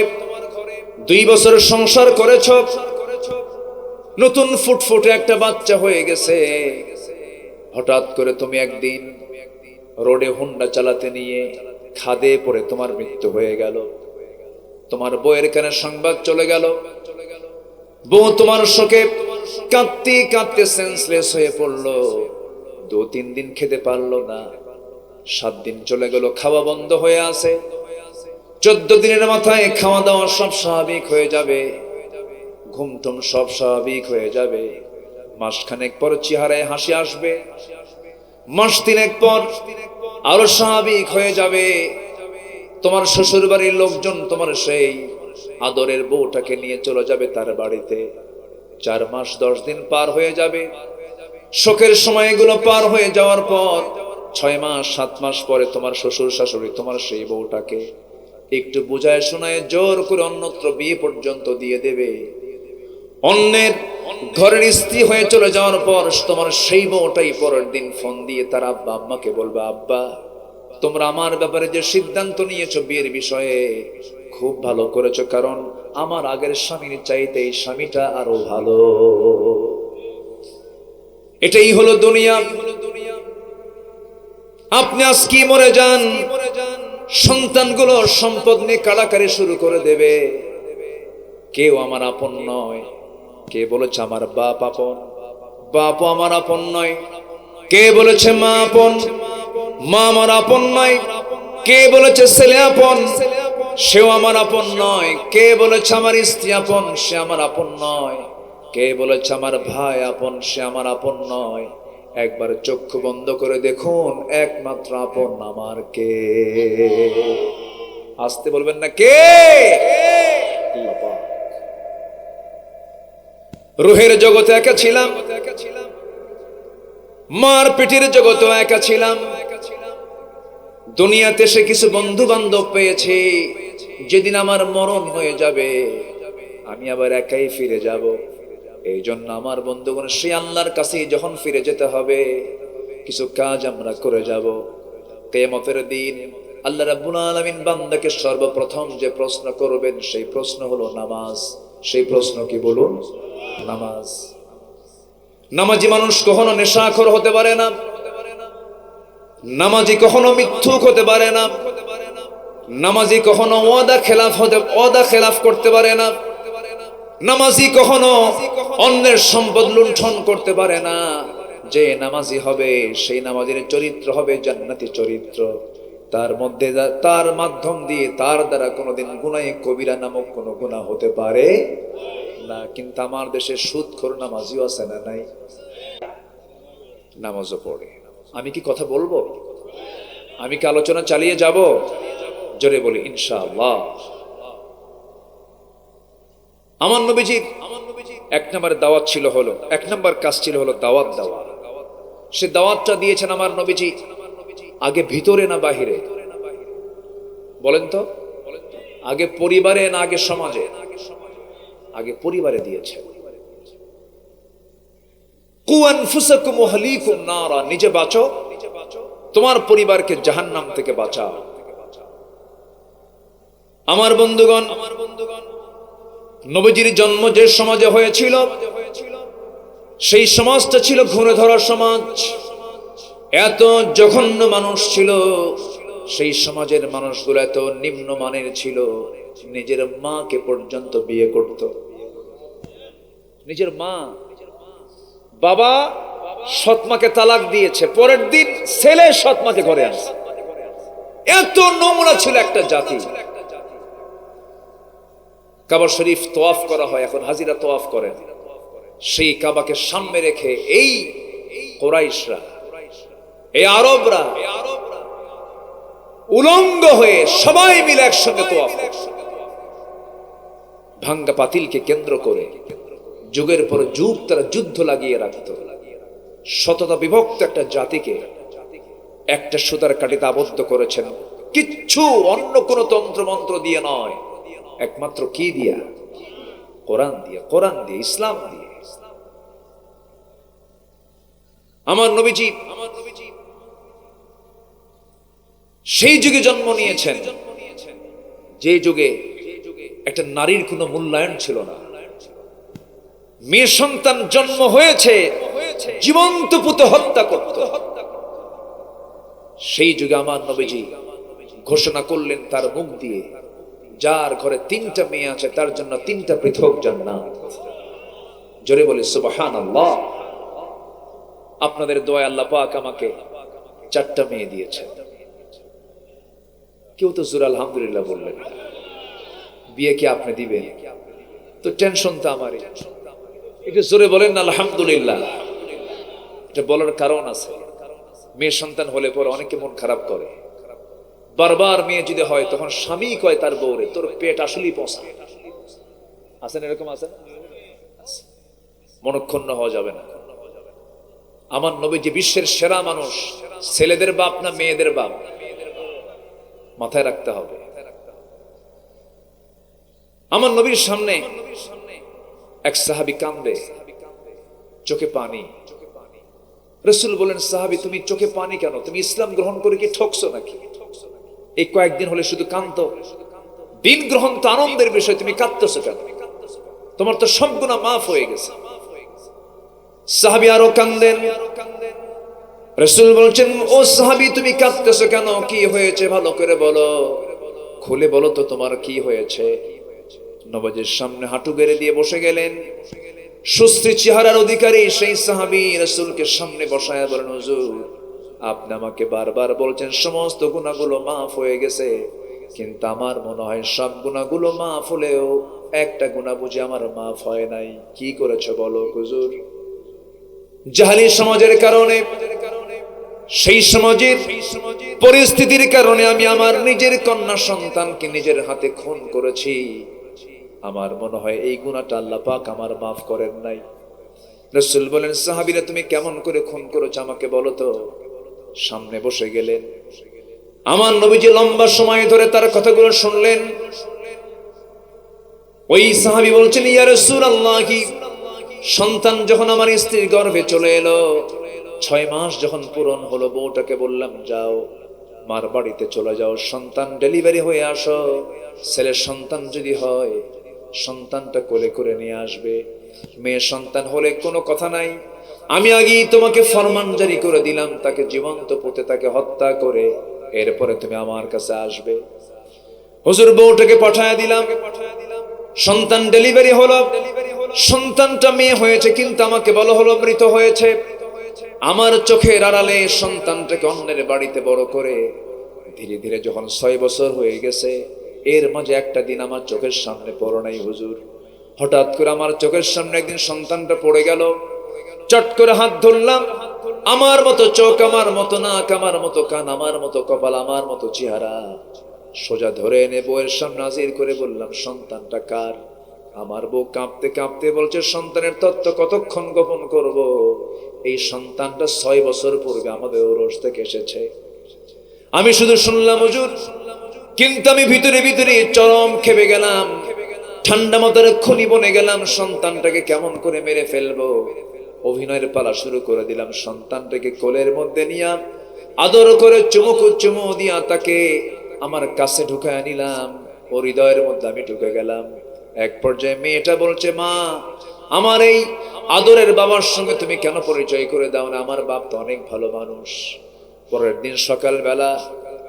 A: 2 বছর সংসার করেছ, নতুন ফুটফুটে একটা বাচ্চা হয়ে গেছে। হঠাৎ করে তুমি একদিন রোডে হুন্ডা চালাতে নিয়ে খাদে পড়ে তোমার মৃত্যু হয়ে গেল। তোমার বউয়ের কানে সংবাদ চলে গেল। বউ তোমার শোকে কাঁদতে কাঁদতে সেন্সলেস হয়ে পড়লো। 2-3 দিন খেতে পারলো না। 7 দিন চলে গেল, খাওয়া বন্ধ হয়ে আছে। 14 দিনের মাথায় খাওয়া দাওয়া সব স্বাভাবিক হয়ে যাবে, ঘুমটুম সব স্বাভাবিক হয়ে যাবে। মাসখানেক পর চেহারায় হাসি আসবে, মাস 3 পর আরো স্বাভাবিক হয়ে যাবে। তোমার শ্বশুর বাড়ির লোকজন তোমার সেই আদরের বউটাকে নিয়ে চলে যাবে তার বাড়িতে। 4 মাস 10 দিন পার হয়ে যাবে। শোকের সময়গুলো পার হয়ে যাওয়ার পর 6 মাস 7 মাস পরে তোমার শ্বশুর শাশুড়ি তোমার সেই বউটাকে একটু বুঝায় শোনায় জোর করে অন্যত্র বিয়ে পর্যন্ত দিয়ে দেবে। অন্যের ঘরের স্ত্রী হয়ে চলে যাওয়ার পর তোমার সেই বউটাই পরের দিন ফোন দিয়ে তার আব্বা আম্মাকে বলবে, আব্বা তোমরা আমার ব্যাপারে যে সিদ্ধান্ত নিয়েছো বিয়ের বিষয়ে খুব ভালো করেছো, কারণ আমার আগের স্বামীর চাইতে এই স্বামীটা আরো ভালো। এটাই হলো দুনিয়া। আপনি আজকে মরে যান, সন্তানগুলো সম্পদ নিয়ে কাড়াকাড়ি শুরু করে দেবে। কেউ আমার আপন নয়। কে বলেছে আমার বাপ আপন? বাপ আমার আপন নয়। কে বলেছে মা আপন? মা আমার আপন নয়। কে বলেছে ছেলে আপন? সেও আমার আপন নয়। কে বলেছে আমার স্ত্রী আপন? সে আমার আপন নয়। কে বলেছে আমার ভাই আপন? সে আমার আপন নয়। একবার চক্ষু বন্ধ করে দেখুন, একমাত্র আপন আমার কে? আসতে বলবেন না, কে? রুহের জগতে একা ছিলাম, মার পেটের জগতেও একা ছিলাম। দুনিয়াতে সে কিছু বন্ধু বান্ধব পেয়েছে। যেদিন আমার মরণ হয়ে যাবে আমি আবার একাই ফিরে যাব। এই জন্য আমার বন্ধুগণ, সেই আল্লাহর কাছে যখন ফিরে যেতে হবে কিছু কাজ আমরা করে যাব। কিয়ামতের দিন আল্লাহ রাব্বুল আলামিন বান্দাকে সর্বপ্রথম যে প্রশ্ন করবেন সেই প্রশ্ন হলো নামাজ। সেই প্রশ্ন কি বলুন? নামাজ। নামাজি মানুষ কখনো নেশাখোর হতে পারে না। নামাজি কখনো মিথ্যুক হতে পারে না। নামাজি কখনো ওয়াদা খেলাফ করতে পারে না। নামাজি কখনো অন্যের সম্পদ লুণ্ঠন করতে পারে না। যে নামাজি হবে সেই নামাজের চরিত্র হবে জান্নাতি চরিত্র। তার মাধ্যম দিয়ে তার দ্বারা কোনোদিন গুনাহে কবিরা নামক কোনো গুনাহ হতে পারে না। কিন্তু আমার দেশে সুদখোর নামাজিও আছে না নাই? নামাজও পড়ে। আমি কি কথা বলবো? আমি কি আলোচনা চালিয়ে যাব? জোরে বলি ইনশাআল্লাহ। আমার নবীজি 1 নম্বর দাওয়াত ছিল হলো 1 নম্বর কাজ ছিল হলো দাওয়াত দেওয়া। সে দাওয়াতটা দিয়েছেন আমার নবীজি আগে ভিতরে না বাহিরে? বলেন তো, আগে পরিবারে না আগে সমাজে? আগে পরিবারে দিয়েছে। কু আনফুসাকুম ওয়া আহলিকুম নারা, নিজে বাঁচো, তোমার পরিবারকে জাহান্নাম থেকে বাঁচাও। আমার বন্ধুগণ, নবীজির জন্ম যে সমাজে হয়েছিল সেই সমাজটা ছিল ঘুরে ধরা সমাজ। এত জঘন্য মানুষ ছিল সেই সমাজের মানুষগুলো, এত নিম্নমানের ছিল, নিজের মাকে পর্যন্ত বিয়ে করত। নিজের মা, বাবা সৎমাকে তালাক দিয়েছে, পরের দিন ছেলে সৎমাকে ঘরে আসে। এত নোংরা ছিল একটা জাতি। কাবা শরীফ তোয়াফ করা হয়, এখন হাজিরা তোয়াফ করেন। সেই কাবাকে সামনে রেখে এই কুরাইশরা, এই আরবরা উলঙ্গ হয়ে সবাই মিলে একসঙ্গে তোয়াফ করে। ভাঙ্গা পাতিলকে কেন্দ্র করে যুগের পর যুগ তারা যুদ্ধ লাগিয়ে রাখত। শততা বিভক্ত একটা জাতিকে একটা সুতার কাঠিতে আবদ্ধ করেছেন। কিচ্ছু অন্য কোন তন্ত্র মন্ত্র দিয়ে নয়, একমাত্র কি দিয়া? কোরআন দিয়ে, কোরআন দিয়ে, ইসলাম দিয়ে। আমার নবীজি সেই যুগে জন্ম নিয়েছেন যে যুগে একটা নারীর কোনো মূল্যায়ন ছিল না, মেয়ে সন্তান জন্ম হয়েছে জীবন্ত পুত হত্যা করত, সেই যুগে আমার নবীজি ঘোষণা করলেন তার মুখ দিয়ে, যার ঘরে 3টা মেয়ে আছে তার জন্য 3টা পৃথক জান্নাত। জোরে বলে সুবহানাল্লাহ। আপনাদের দোয়া আল্লাহ পাক আমাকে 4টা মেয়ে দিয়েছে। কেউ তো জোরে আলহামদুলিল্লাহ বললেন। বিয়ে কি আপনি দিবেন? তো টেনশন তো আমারই। একটু জোরে বলেন না আলহামদুলিল্লাহ। এটা বলার কারণ আছে, মেয়ে সন্তান হলে পরে অনেকে মন খারাপ করে। বারবার মেয়ে যদি হয় তখন স্বামী কয় তার বউরে, তোর পেট আসলেই পচা। আছেন এরকম? আছেন? মনক্ষুণ্ণ হওয়া যাবে না। আমার নবী যে বিশ্বের সেরা মানুষ, ছেলেদের বাপ না মেয়েদের বাপ, মাথায় রাখতে হবে। আমার নবীর সামনে এক সাহাবী কান্দে, চোখে পানি। রাসূল বলেন, সাহাবী তুমি চোখে পানি কেন? তুমি ইসলাম গ্রহণ করে কি ঠকছো নাকি? এই কয়েকদিন হলে শুধু কাঁদতো, দিন গ্রহণ তো আনন্দের বিষয়, তুমি কাঁদতেছো কেন? তোমার তো সব গুনাহ মাফ হয়ে গেছে। সাহাবী আরো কান্দেন। রাসূল বলছেন, ও সাহাবী তুমি কাঁদতেছো কেন? কি হয়েছে ভালো করে বলো, খুলে বলো তো তোমার কি হয়েছে। নবীজির সামনে হাঁটু গেড়ে দিয়ে বসে গেলেন সুশ্রী চেহারার অধিকারী সেই সাহাবী রাসূলকে সামনে বসায়া বলেন, হুজুর আপনি আমাকে বারবার বলছেন সমস্ত গুনাহগুলো মাফ হয়ে গেছে, কিন্তু আমার মনে হয় সব গুনাহগুলো মাফ হলেও একটা গুনাহ বুঝি আমার মাফ হয় নাই। কি করেছো বলো হুজুর? জাহেলি সমাজের কারণে, সেই সমাজের পরিস্থিতির কারণে আমি আমার নিজের কন্যা সন্তানকে নিজের হাতে খুন করেছি। আমার মনে হয় এই গুনাহটা আল্লাহ পাক আমার মাফ করেন নাই। রাসূল বলেন, সাহাবীরা তুমি কেমন করে খুন করেছো আমাকে বলো তো। সামনে বসে গেলেন। আমার নবীজি লম্বা সময় ধরে তার কথাগুলো শুনলেন। ওই সাহাবী বলছেন, ইয়া রাসূলুল্লাহ, সন্তান যখন আমার স্ত্রীর গর্ভে চলে এলো, 6 মাস যখন পূরণ হলো, বউটাকে বললাম যাও মার বাড়িতে চলে যাও, সন্তান ডেলিভারি হয়ে আসো। ছেলের সন্তান যদি হয় সন্তানটা কোলে করে নিয়ে আসবে, মেয়ে সন্তান হলে কোনো কথা নাই, আমি আগেই তোমাকে ফরমান জারি করে দিলাম, তাকে জীবন্ত পুঁতে তাকে হত্যা করে এরপরে তুমি আমার কাছে আসবে। হুজুর বউটাকে পাঠায় দিলাম, সন্তান ডেলিভারি হলো, সন্তানটা মেয়ে হয়েছে, কিন্তু আমাকে বলা হলো মৃত হয়েছে। আমার চোখের আড়ালে সন্তানটাকে অন্যের বাড়িতে বড় করে ধীরে ধীরে যখন 6 বছর হয়ে গেছে, এর মাঝে একটা দিন আমার চোখের সামনে পড়ে নাই হুজুর। হঠাৎ করে আমার চোখের সামনে একদিন সন্তানটা পড়ে গেল, চট করে হাত ধরলাম, আমার মতো চোখ, আমার মতো নাক, আমার মতো কান, আমার মতো কপাল, আমার মতো চেহারা, সোজা ধরে এনে বউয়ের সামনে হাজির করে বললাম, সন্তানটা কার? আমার বউ কাঁপতে কাঁপতে বলছে, সন্তানের তত্ত্ব কতক্ষণ গোপন করব, এই সন্তানটা 6 বছর পূর্বে আমাদের ওরস থেকে এসেছে। আমি শুধু শুনলাম হুজুর, কিন্তু আমি ভিতরে ভিতরে চরম খেপে গেলাম, ঠান্ডা মাথায় খুনি বনে গেলাম, সন্তানটাকে কেমন করে মেরে ফেলবো। অভিনয়ের পালা শুরু করে দিলাম, সন্তানটাকে কোলের মধ্যে নিয়ে আদর করে চুমু দিয়া তাকে আমার কাছে ঢুকায় নিলাম, ওর হৃদয়ের মধ্যে আমি ঢুকে গেলাম। এক পর্যায়ে মেয়েটা বলছে, মা আমার এই আদরের বাবার সঙ্গে তুমি কেন পরিচয় করে দাও না, আমার বাপ তো অনেক ভালো মানুষ। পরের দিন সকালবেলা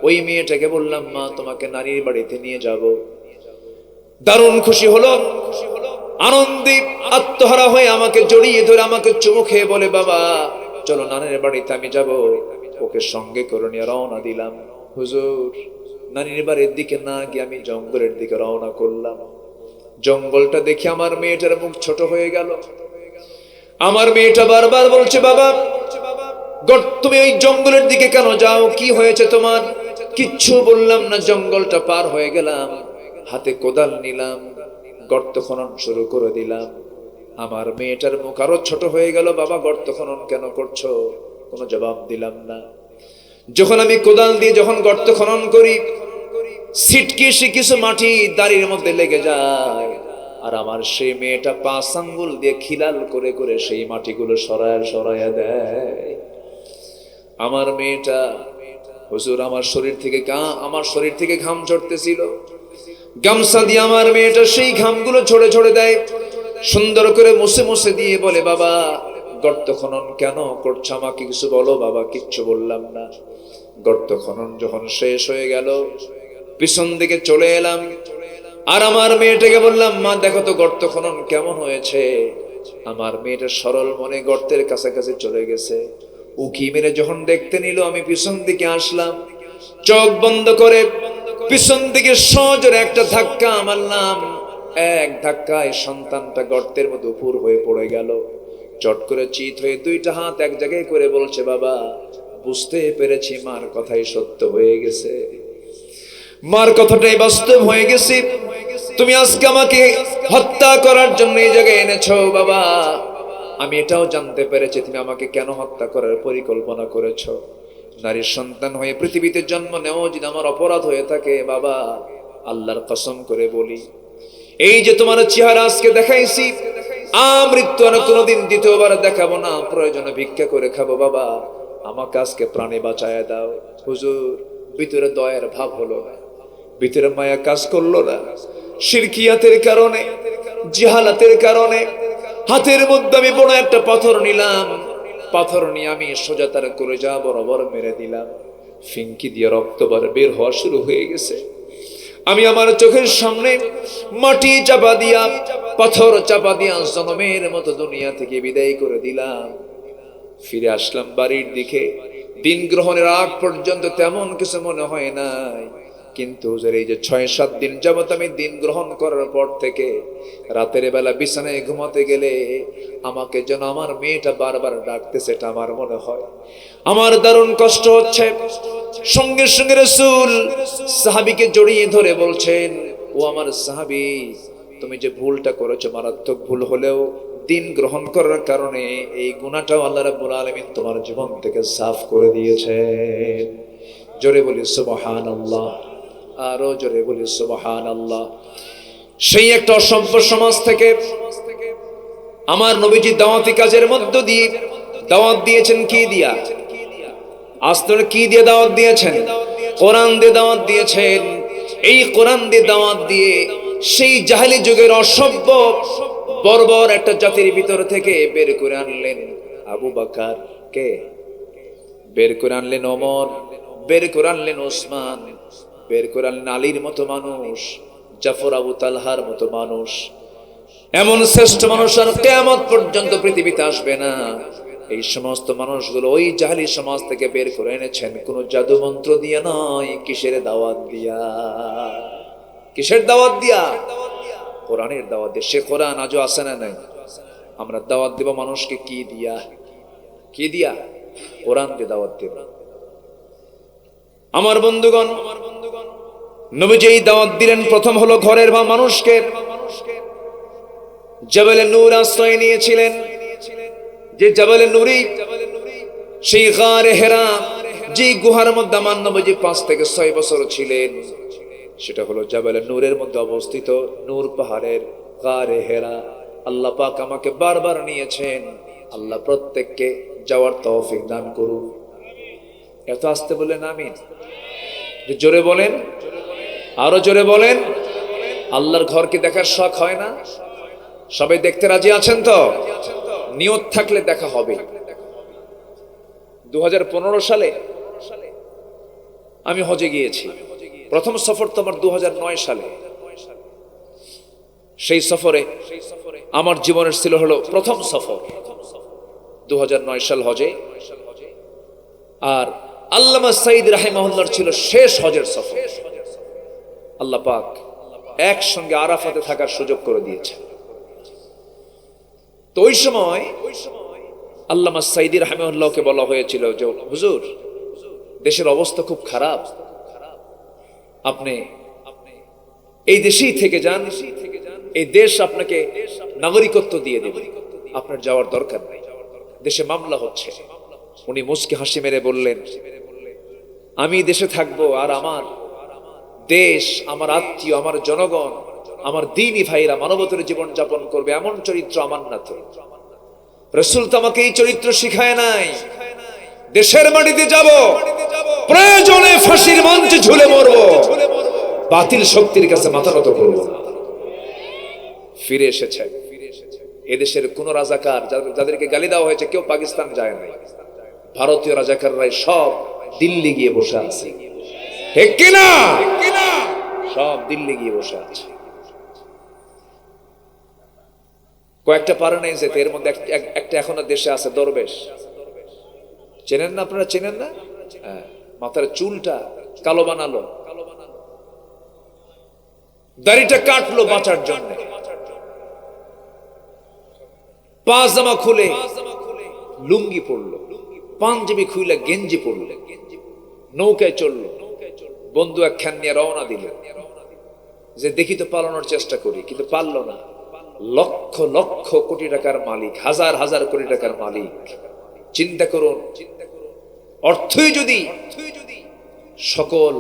A: ওই মেয়েটাকে বললাম, মা তোমাকে নানির বাড়িতে নিয়ে যাব। দারুণ খুশি হলো, আনন্দে আত্মহারা হয়ে আমাকে জড়িয়ে ধরে আমাকে চুমু খেয়ে বলে, বাবা চলো নানির বাড়িতে আমি যাব। ওকে সঙ্গে করে নিয়ে রওনা দিলাম। হুজুর নানির বাড়ির দিকে না গিয়ে আমি জঙ্গলের দিকে রওনা করলাম। জঙ্গলটা দেখে আমার মেয়েটার মুখ ছোট হয়ে গেল। আমার মেয়েটা বারবার বলছে, বাবা তুমি ওই জঙ্গলের দিকে কেন যাও, কি হয়েছে তোমার? কিচ্ছু বললাম না, জঙ্গলটা পার হয়ে গেলাম, হাতে কোদাল নিলাম, গর্ত খনন শুরু করে দিলাম। আমার মেয়েটার মুখ আরো ছোট হয়ে গেল, বাবা গর্ত খনন কেন করছো? কোনো জবাব দিলাম না। যখন আমি কোদাল দিয়ে যখন গর্ত খনন করি, ছিটকে এসে কিছু মাটি দাড়ির মধ্যে লেগে যায়, আর আমার সেই মেয়েটা 5 আঙ্গুল দিয়ে খিলাল করে করে সেই মাটিগুলো সরায়া দেয়। আমার মেয়েটা, হুজুর আমার শরীর থেকে ঘাম ঝরতেছিল, গামছা দিয়ে আমার মেয়েটা সেই ঘামগুলো ছড়ে ছড়ে দেয়, সুন্দর করে মুছে মুছে দিয়ে বলে, বাবা গর্ত খনন কেন করছো, আমাকে কিছু বলো। বাবা কিচ্ছু বললাম না। গর্ত খনন যখন শেষ হয়ে গেল, পিছন দিকে চলে এলাম, আর আমার মেয়েটাকে বললাম, মা দেখো তো গর্ত খনন কেমন হয়েছে। আমার মেয়েটা সরল মনে গর্তের কাছাকাছি চলে গেছে। উকি মেরে যখন দেখতে নিল, আমি পিছন দিকে আসলাম, চোখ বন্ধ করে পিছন দিকে সজোরে একটা ধাক্কা মারলাম। এক ধাক্কায় সন্তানটা গর্তের মধ্যে উপর হয়ে পড়ে গেল। চট করে চিত হয়ে দুইটা হাত এক জায়গায় করে বলছে, বাবা বুঝতে পেরেছি মার কথাই সত্য হয়ে গেছে, মার কথাটাই বাস্তব হয়ে গেছে। তুমি আজকে আমাকে হত্যা করার জন্য এই জায়গায় এনেছো বাবা। আমি এটাও জানতে পেরেছি তুমি আমাকে কেন হত্যা করার পরিকল্পনা করেছো। নারীর সন্তান হয়ে পৃথিবীতে জন্ম নেওয়া যদি আমার অপরাধ হয়ে থাকে, বাবা আল্লাহর কসম করে বলি, এই যে তোমার চেহারা আজকে দেখাইছি, মৃত্যু আর কোনোদিন দ্বিতীয়বার দেখাবো না, প্রয়োজনে ভিক্ষা করে খাবো। বাবা আমাকে আজকে প্রাণে বাঁচায় দাও। হুজুর ভিতরে দয়ার ভাব হলো না, ভিতরে মায়া কাজ করলো না। শিরকিয়াতের কারণে, জিহালাতের কারণে হাতের মধ্যে আমি বড় একটা পাথর নিলাম। পাথর নিয়ে আমি সোজা তার কলেজা বরাবর মেরে দিলাম। ফিঙ্কি দিয়ে রক্ত বের হওয়া শুরু হয়ে গেছে। আমি আমার চোখের সামনে মাটি চাপা দিয়া, পাথর চাপা দিয়া জনমের মতো দুনিয়া থেকে বিদায় করে দিলাম। ফিরে আসলাম বাড়ির দিকে। দিন গ্রহণের আগ পর্যন্ত তেমন কিছু মনে হয় নাই, কিন্তু এই যে ৬-৭ দিন যাবত আমি দিন গ্রহণ করার পর থেকে রাতের বেলা বিছানায় ঘুমাতে গেলে আমাকে যেন আমার মেয়েটা বারবার ডাকতেছে, এটা আমার মনে হয়। আমার দারুণ কষ্ট হচ্ছে। সঙ্গে সঙ্গে রাসূল সাহাবীকে জড়িয়ে ধরে বলছেন, ও আমার সাহাবী, তুমি যে ভুলটা করেছো মারাত্মক ভুল হলেও দিন গ্রহণ করার কারণে এই গুনাহটাও আল্লাহ রাব্বুল আলামিন তোমার জীবন থেকে সাফ করে দিয়েছেন। জোরে বলি সুবহানাল্লাহ, আরো জোরে বলি সুবহানাল্লাহ। সেই একটা অসভ্য সমাজ থেকে আমার নবীজি দাওয়াতি কাজের মধ্য দিয়ে দাওয়াত দিয়েছেন। কি দিয়া? আস্তর কি দিয়ে দাওয়াত দিয়েছেন? কোরআন দিয়ে দাওয়াত দিয়েছেন। এই কোরআন দিয়ে দাওয়াত দিয়ে সেই জাহেলি যুগের অসভ্য বর্বর একটা জাতির ভিতর থেকে বের করে আনলেন আবু বকর কে, বের করে আনলেন ওমর, বের করে আনলেন ওসমান, বের করে আনলেন আলীর মতো মানুষ, জাফর আবু তালহার মতো মানুষ। এমন শ্রেষ্ঠ মানুষ আর কিয়ামত পর্যন্ত পৃথিবীতে আসবে না। এই সমস্ত মানুষগুলো ওই জাহেলি সমাজ থেকে বের করে এনেছেন কোন জাদু মন্ত্র দিয়ে নয়। কিসের দাওয়াত দিয়া? কিসের দাওয়াত দিয়া? কোরআনের দাওয়াত দিয়ে। সে কোরআন আজও আছে না নাই? আমরা দাওয়াত দেব মানুষকে কি দিয়া? কি দিয়া? কোরআন দিয়ে দাওয়াত দেব। আমার বন্ধুগণ, নবীজি এই দাওয়াত দিলেন। প্রথম হলো ঘরের বা মানুষকে। জাবালে নূর আশ্রয় নিয়েছিলেন, যে জাবালে নূরি, সেই গারে হেরা, যে গুহার মধ্যে আমার নবীজি 5 থেকে 6 বছর ছিলেন, সেটা হলো জাবালে নূরের মধ্যে অবস্থিত নূর পাহাড়ের গারে হেরা। আল্লাহ পাক আমাকে বারবার নিয়েছেন। আল্লাহ প্রত্যেককে যাওয়ার তৌফিক দান করুন। এত আসতে বলেন আমিন। জোরে বলেন, আরো জোরে বলেন। আল্লাহর ঘরকে দেখার শখ হয় না? সবাই দেখতে রাজি আছেন তো? নিয়ত থাকলে দেখা হবে। 2015 সালে আমি হজে গিয়েছি। প্রথম সফর তো আমার 2009 সালে। সেই সফরে আমার জীবনের ছিল হলো প্রথম সফর 2009 সাল হজে। আর আল্লামা সাঈদ রাহিমাহুল্লাহর ছিল শেষ হজের সফর। আল্লাহ পাক একসঙ্গে আরাফাতে থাকার সুযোগ করে দিয়েছে। তো ওই সময় আল্লামা সাঈদ রাহিমাহুল্লাহকে বলা হয়েছিল যে হুজুর, দেশের অবস্থা খুব খারাপ, আপনি এই দেশেই থেকে যান, এই দেশ আপনাকে নাগরিকত্ব দিয়ে দেবে, আপনার যাওয়ার দরকার নেই, দেশে মামলা হচ্ছে। উনি মুচকি হাসি মেরে বললেন, আমি দেশে থাকবো আর আমার দেশ, আমার আত্মীয়, আমার জনগণ, আমার দ্বীনি ভাইরা মানবতার জীবন যাপন করবে, এমন চরিত্র আমার না। তো রাসূল তো আমাকে এই চরিত্র শিখায় নাই। দেশের মাটিতে যাব, প্রয়োজনে ফাঁসির মঞ্চে ঝুলে মরবো, বাতিল শক্তির কাছে মাথা নত করব না। ফিরে এসেছে এদেশের কোন রাজাকার যাদেরকে গালি দেওয়া হয়েছে, কেউ পাকিস্তান যায় নাই। ভারতীয় রাজাকাররাই সব দিল্লি গিয়ে বসে আছে, ঠিক কিনা? সব দিল্লি গিয়ে বসে আছে। কয়েকটা পারে নাই যেতে, এর মধ্যে একটা এখনো দেশে আছে, দরবেশ। চেনেন না আপনারা? চেনেন না? হ্যাঁ, মাথার চুলটা কালো বানালো, দাড়িটা কাটলো বাঁচার জন্য, পাজামা খুলে লুঙ্গি পরলো, পাঞ্জাবি খুলে গেঞ্জি পরলো, নৌকায় চললো। বন্ধু একখান নিয়ে রওনা দিল যে দেখি তো পালানোর চেষ্টা করি, কিন্তু পারলো না। লক্ষ লক্ষ কোটি টাকার মালিক, হাজার হাজার কোটি টাকার মালিক। চিন্তা করুন, অর্থই যদি সকল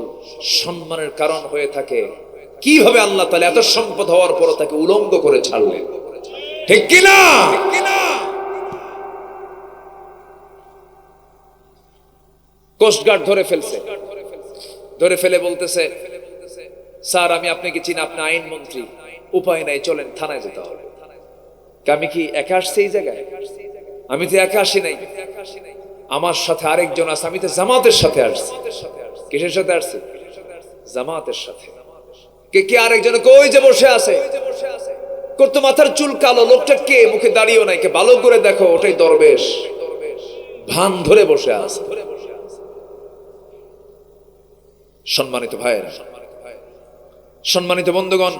A: সম্মানের কারণ হয়ে থাকে, কিভাবে আল্লাহ তাআলা এত সম্পদ হওয়ার পর তাকে উলঙ্গ করে ছাড়লেন, ঠিক কিনা? কোস্টগার্ড ধরে ফেলছে, ধরে ফেলে বলতেছে, স্যার আমি আপনাকে চিনি, আপনি আইন মন্ত্রী, উপায় নাই, চলেন থানায় যেতে হবে। আমি কি একা আসছি এই জায়গায়? আমি তো একা আসি নাই, আমার সাথে আরেকজন আছে। আমি তো জামাতের সাথে আসছি। কিসের সাথে আসছি? জামাতের সাথে। কে কে? আরেকজন কই যে বসে আছে, করতো মাথার চুল কালো, লোকটা কে? মুখে দাঁড়িয়েও নাই, কে? ভালো করে দেখো, ওটাই দরবেশ, ভান ধরে বসে আছে। সম্মানিত ভাইয়েরা, সম্মানিত বন্ধুগণ,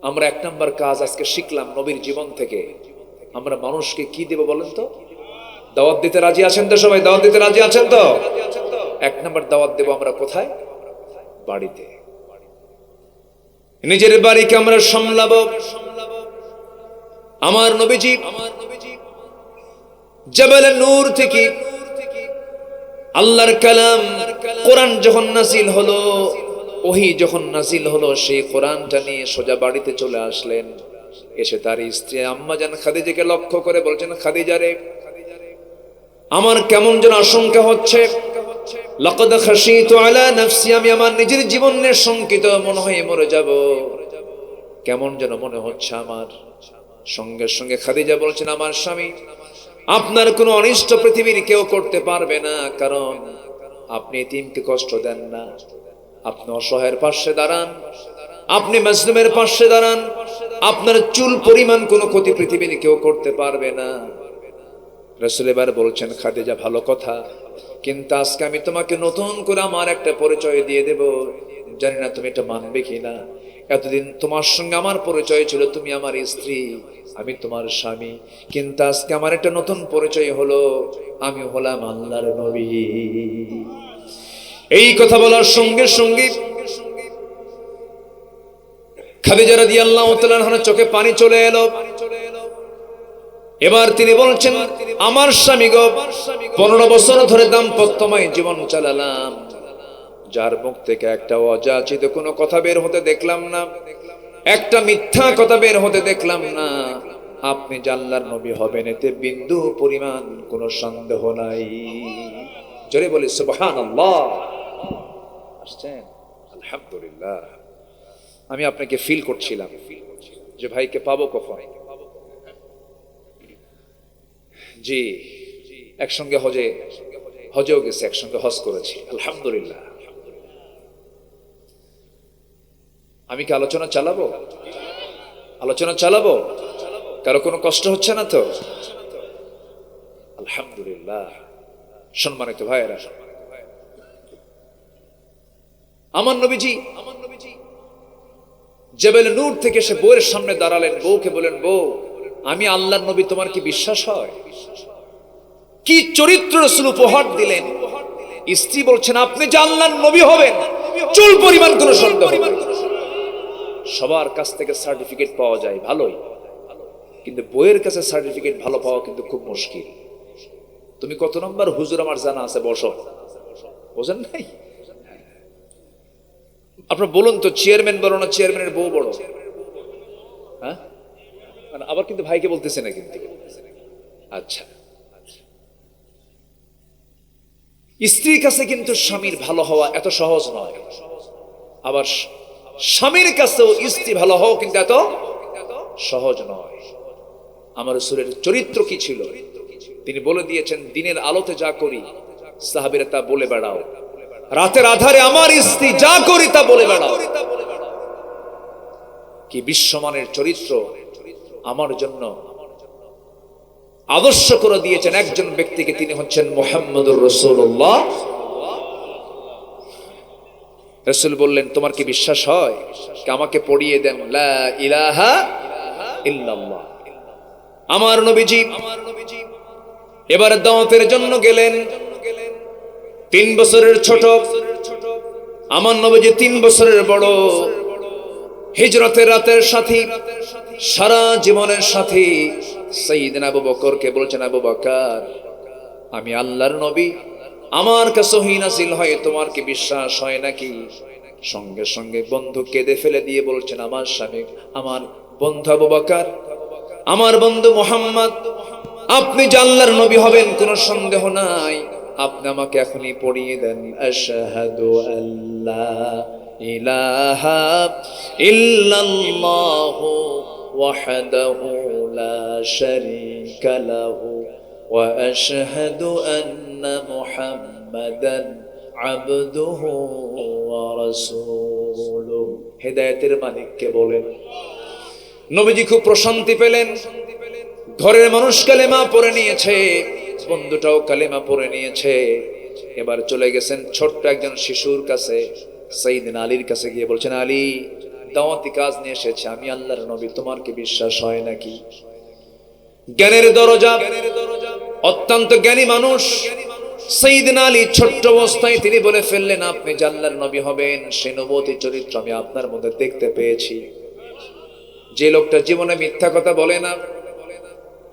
A: আমরা এক নাম্বার কাজ আজকে শিখলাম নবীর জীবন থেকে। আমরা মানুষকে কি দেব বলেন তো? দাওয়াত দিতে রাজি আছেন তো? সবাই দাওয়াত দিতে রাজি আছেন তো? এক নাম্বার দাওয়াত দেব আমরা কোথায়? বাড়িতে। নিজের বাড়িকে আমরা সামলাবো। আমার নবীজি জাবালে নূর থেকে আল্লাহর কালাম কোরআন যখন নাজিল হলো, ওহী যখন নাজিল হলো, সেই কোরআনটা নিয়ে সোজা বাড়িতে চলে আসলেন। এসে তার স্ত্রী আম্মা জান খাদিজাকে লক্ষ্য করে বলছেন, খাদিজা রে, আমার কেমন যেন আশঙ্কা হচ্ছে। লাকাদ খাশিতু আলা নাফসি, আমি আমার নিজের জীবন নিয়ে শঙ্কিত, মনে হয় মরে যাব, কেমন যেন মনে হচ্ছে আমার। সঙ্গে সঙ্গে খাদিজা বলছেন, আমার স্বামী, আপনার কোনো অনিষ্ট পৃথিবীর কেউ করতে পারবে না, কারণ আপনি এতিমকে কষ্ট দেন না, আপনি অসহায়ের পাশে দাঁড়ান, আপনি মাজলুমের পাশে দাঁড়ান, আপনার চুল পরিমাণ কোনো ক্ষতি পৃথিবীর কেউ করতে পারবে না। রাসূল এবার বলছেন, খাদিজা ভালো কথা, কিন্তু আজকে আমি তোমাকে নতুন করে আমার একটা পরিচয় দিয়ে দেব, জানি না তুমি এটা মানবে কিনা। এতদিন তোমার সঙ্গে আমার পরিচয় ছিল, তুমি আমার স্ত্রী, আমি তোমার স্বামী, কিন্তু আজকে আমার একটা নতুন পরিচয় হলো, আমি হলাম আল্লাহর নবী। এই কথা বলার সঙ্গে সঙ্গে খাদিজা রাদিয়াল্লাহু তাআলা আনহার চোখে পানি চলে এলো। এবার তিনি বলছেন, আমার স্বামী গো, 15 বছর ধরে দাম্পত্যময় জীবন চালালাম, যার মুখ থেকে একটা অযাচিত কোনো কথা বের হতে দেখলাম না, একটা মিথ্যা কথা বের হতে দেখলাম না। আপনি যে আল্লাহর নবী হবেন এতে বিন্দু পরিমাণ কোনো সন্দেহ নাই। জোরে বলি সুবহানাল্লাহ। আসছেন? আলহামদুলিল্লাহ। আমি আপনাকে ফিল করছিলাম যে ভাইকে পাবো কখন। জি, একসঙ্গে হজেও গেছে, একসঙ্গে হজ করেছি, আলহামদুলিল্লাহ। আমি কি আলোচনা চালাবো? আলোচনা চালাবো? কারো কোনো কষ্ট হচ্ছে না তো? আলহামদুলিল্লাহ। সম্মানিত ভাইয়েরা, আমার নবীজি জাবাল নূর থেকে সে বউয়ের সামনে দাঁড়ালেন, বউকে বলেন, বউ, আমি আল্লাহর নবী, তোমার কি বিশ্বাস হয়? কি চরিত্র রাসূল উপহার দিলেন। স্ত্রী বলছেন, আপনি যে আল্লাহর নবী হবেন চুল পরিমাণ কোনো সন্দেহ নেই। সবার কাছ থেকে সার্টিফিকেট পাওয়া যায় ভালোই, কিন্তু বইয়ের কাছে সার্টিফিকেট ভালো পাওয়া কিন্তু খুব মুশকিল। তুমি কত নম্বর হুজুর আমার জানা আছে, বসো। বোঝেন নাই? আপনার বলুন তো, চেয়ারম্যান বড় না চেয়ারম্যানের বউ বড়? হ্যাঁ, আবার কিন্তু ভাইকে বলতেছে না কিন্তু। আচ্ছা, স্ত্রীর কাছে কিন্তু স্বামীর ভালো হওয়া এত সহজ নয়। আবার স্বামীর কাছেও স্ত্রী ভালো হও কিন্তু এত সহজ নয়। আমার রাসূলের চরিত্র কি ছিল তিনি বলে দিয়েছেন, দিনের আলোতে যা করি সাহাবীরা তা বলে বেড়াও, রাতের আধারে আমার স্ত্রী যা করি তা বলে বেড়াও। কি বিশ্বমানের চরিত্র আমার জন্য আদর্শ করে দিয়েছেন একজন ব্যক্তিকে, তিনি হচ্ছেন মুহাম্মদুর রাসূলুল্লাহ। রাসূল বললেন, তোমার কি বিশ্বাস হয়? আমাকে পড়িয়ে দেন লা ইলাহা ইল্লাল্লাহ। আমার নবীজি এবার দাওয়াতের জন্য গেলেন। 3 বছরের ছোট, আমার নবীজি 3 বছরের বড়। হিজরতের রাতের সাথী, সারা জীবনের সাথী সাইয়েদনা আবু বকরকে বলছেন, আবু বকর আমি আল্লাহর নবী, আমার কাছে ওহী নাযিল হয়, তোমার কি বিশ্বাস হয় নাকি? সঙ্গে সঙ্গে বন্ধু কেঁদে ফেলে দিয়ে বলছেন, আমার স্বামী, আমার বন্ধু আবু বকর, আমার বন্ধু মুহাম্মদ, আপনি যে আল্লাহর নবী হবেন কোনো সন্দেহ নাই, আপনি আমাকে এখনই পড়িয়ে দেন আশহাদু আল্লা ইলাহা ইল্লাল্লাহু ওয়াহদাহু লা শারীকা লাহু ওয়া আশহাদু আন্না মুহাম্মাদান আবদুহু ওয়া রাসূলুহু। হেদায়েতের মালিককে বলেন। নবীজি খুব প্রশান্তি পেলেন। ঘরের মানুষ কালেমা পড়ে নিয়েছে, বন্ধুটাও কালেমা পড়ে নিয়েছে। এবার চলে গেছেন ছোট্ট একজন শিশুর কাছে, সাইয়েদনা আলীর কাছে গিয়ে বলছেন, আলী দাওয়াতি কাজ নিয়ে এসেছে, আমি আল্লাহর নবী, তোমার কি বিশ্বাস হয় নাকি? জ্ঞানের দরজা, অত্যন্ত জ্ঞানী মানুষ সাইয়েদনা আলী ছোট্ট অবস্থায় তিনি বলে ফেললেন, আপনি যে আল্লাহর নবী হবেন সে নবুয়তি চরিত্র আমি আপনার মধ্যে দেখতে পেয়েছি। যে লোকটা জীবনে মিথ্যা কথা বলে না,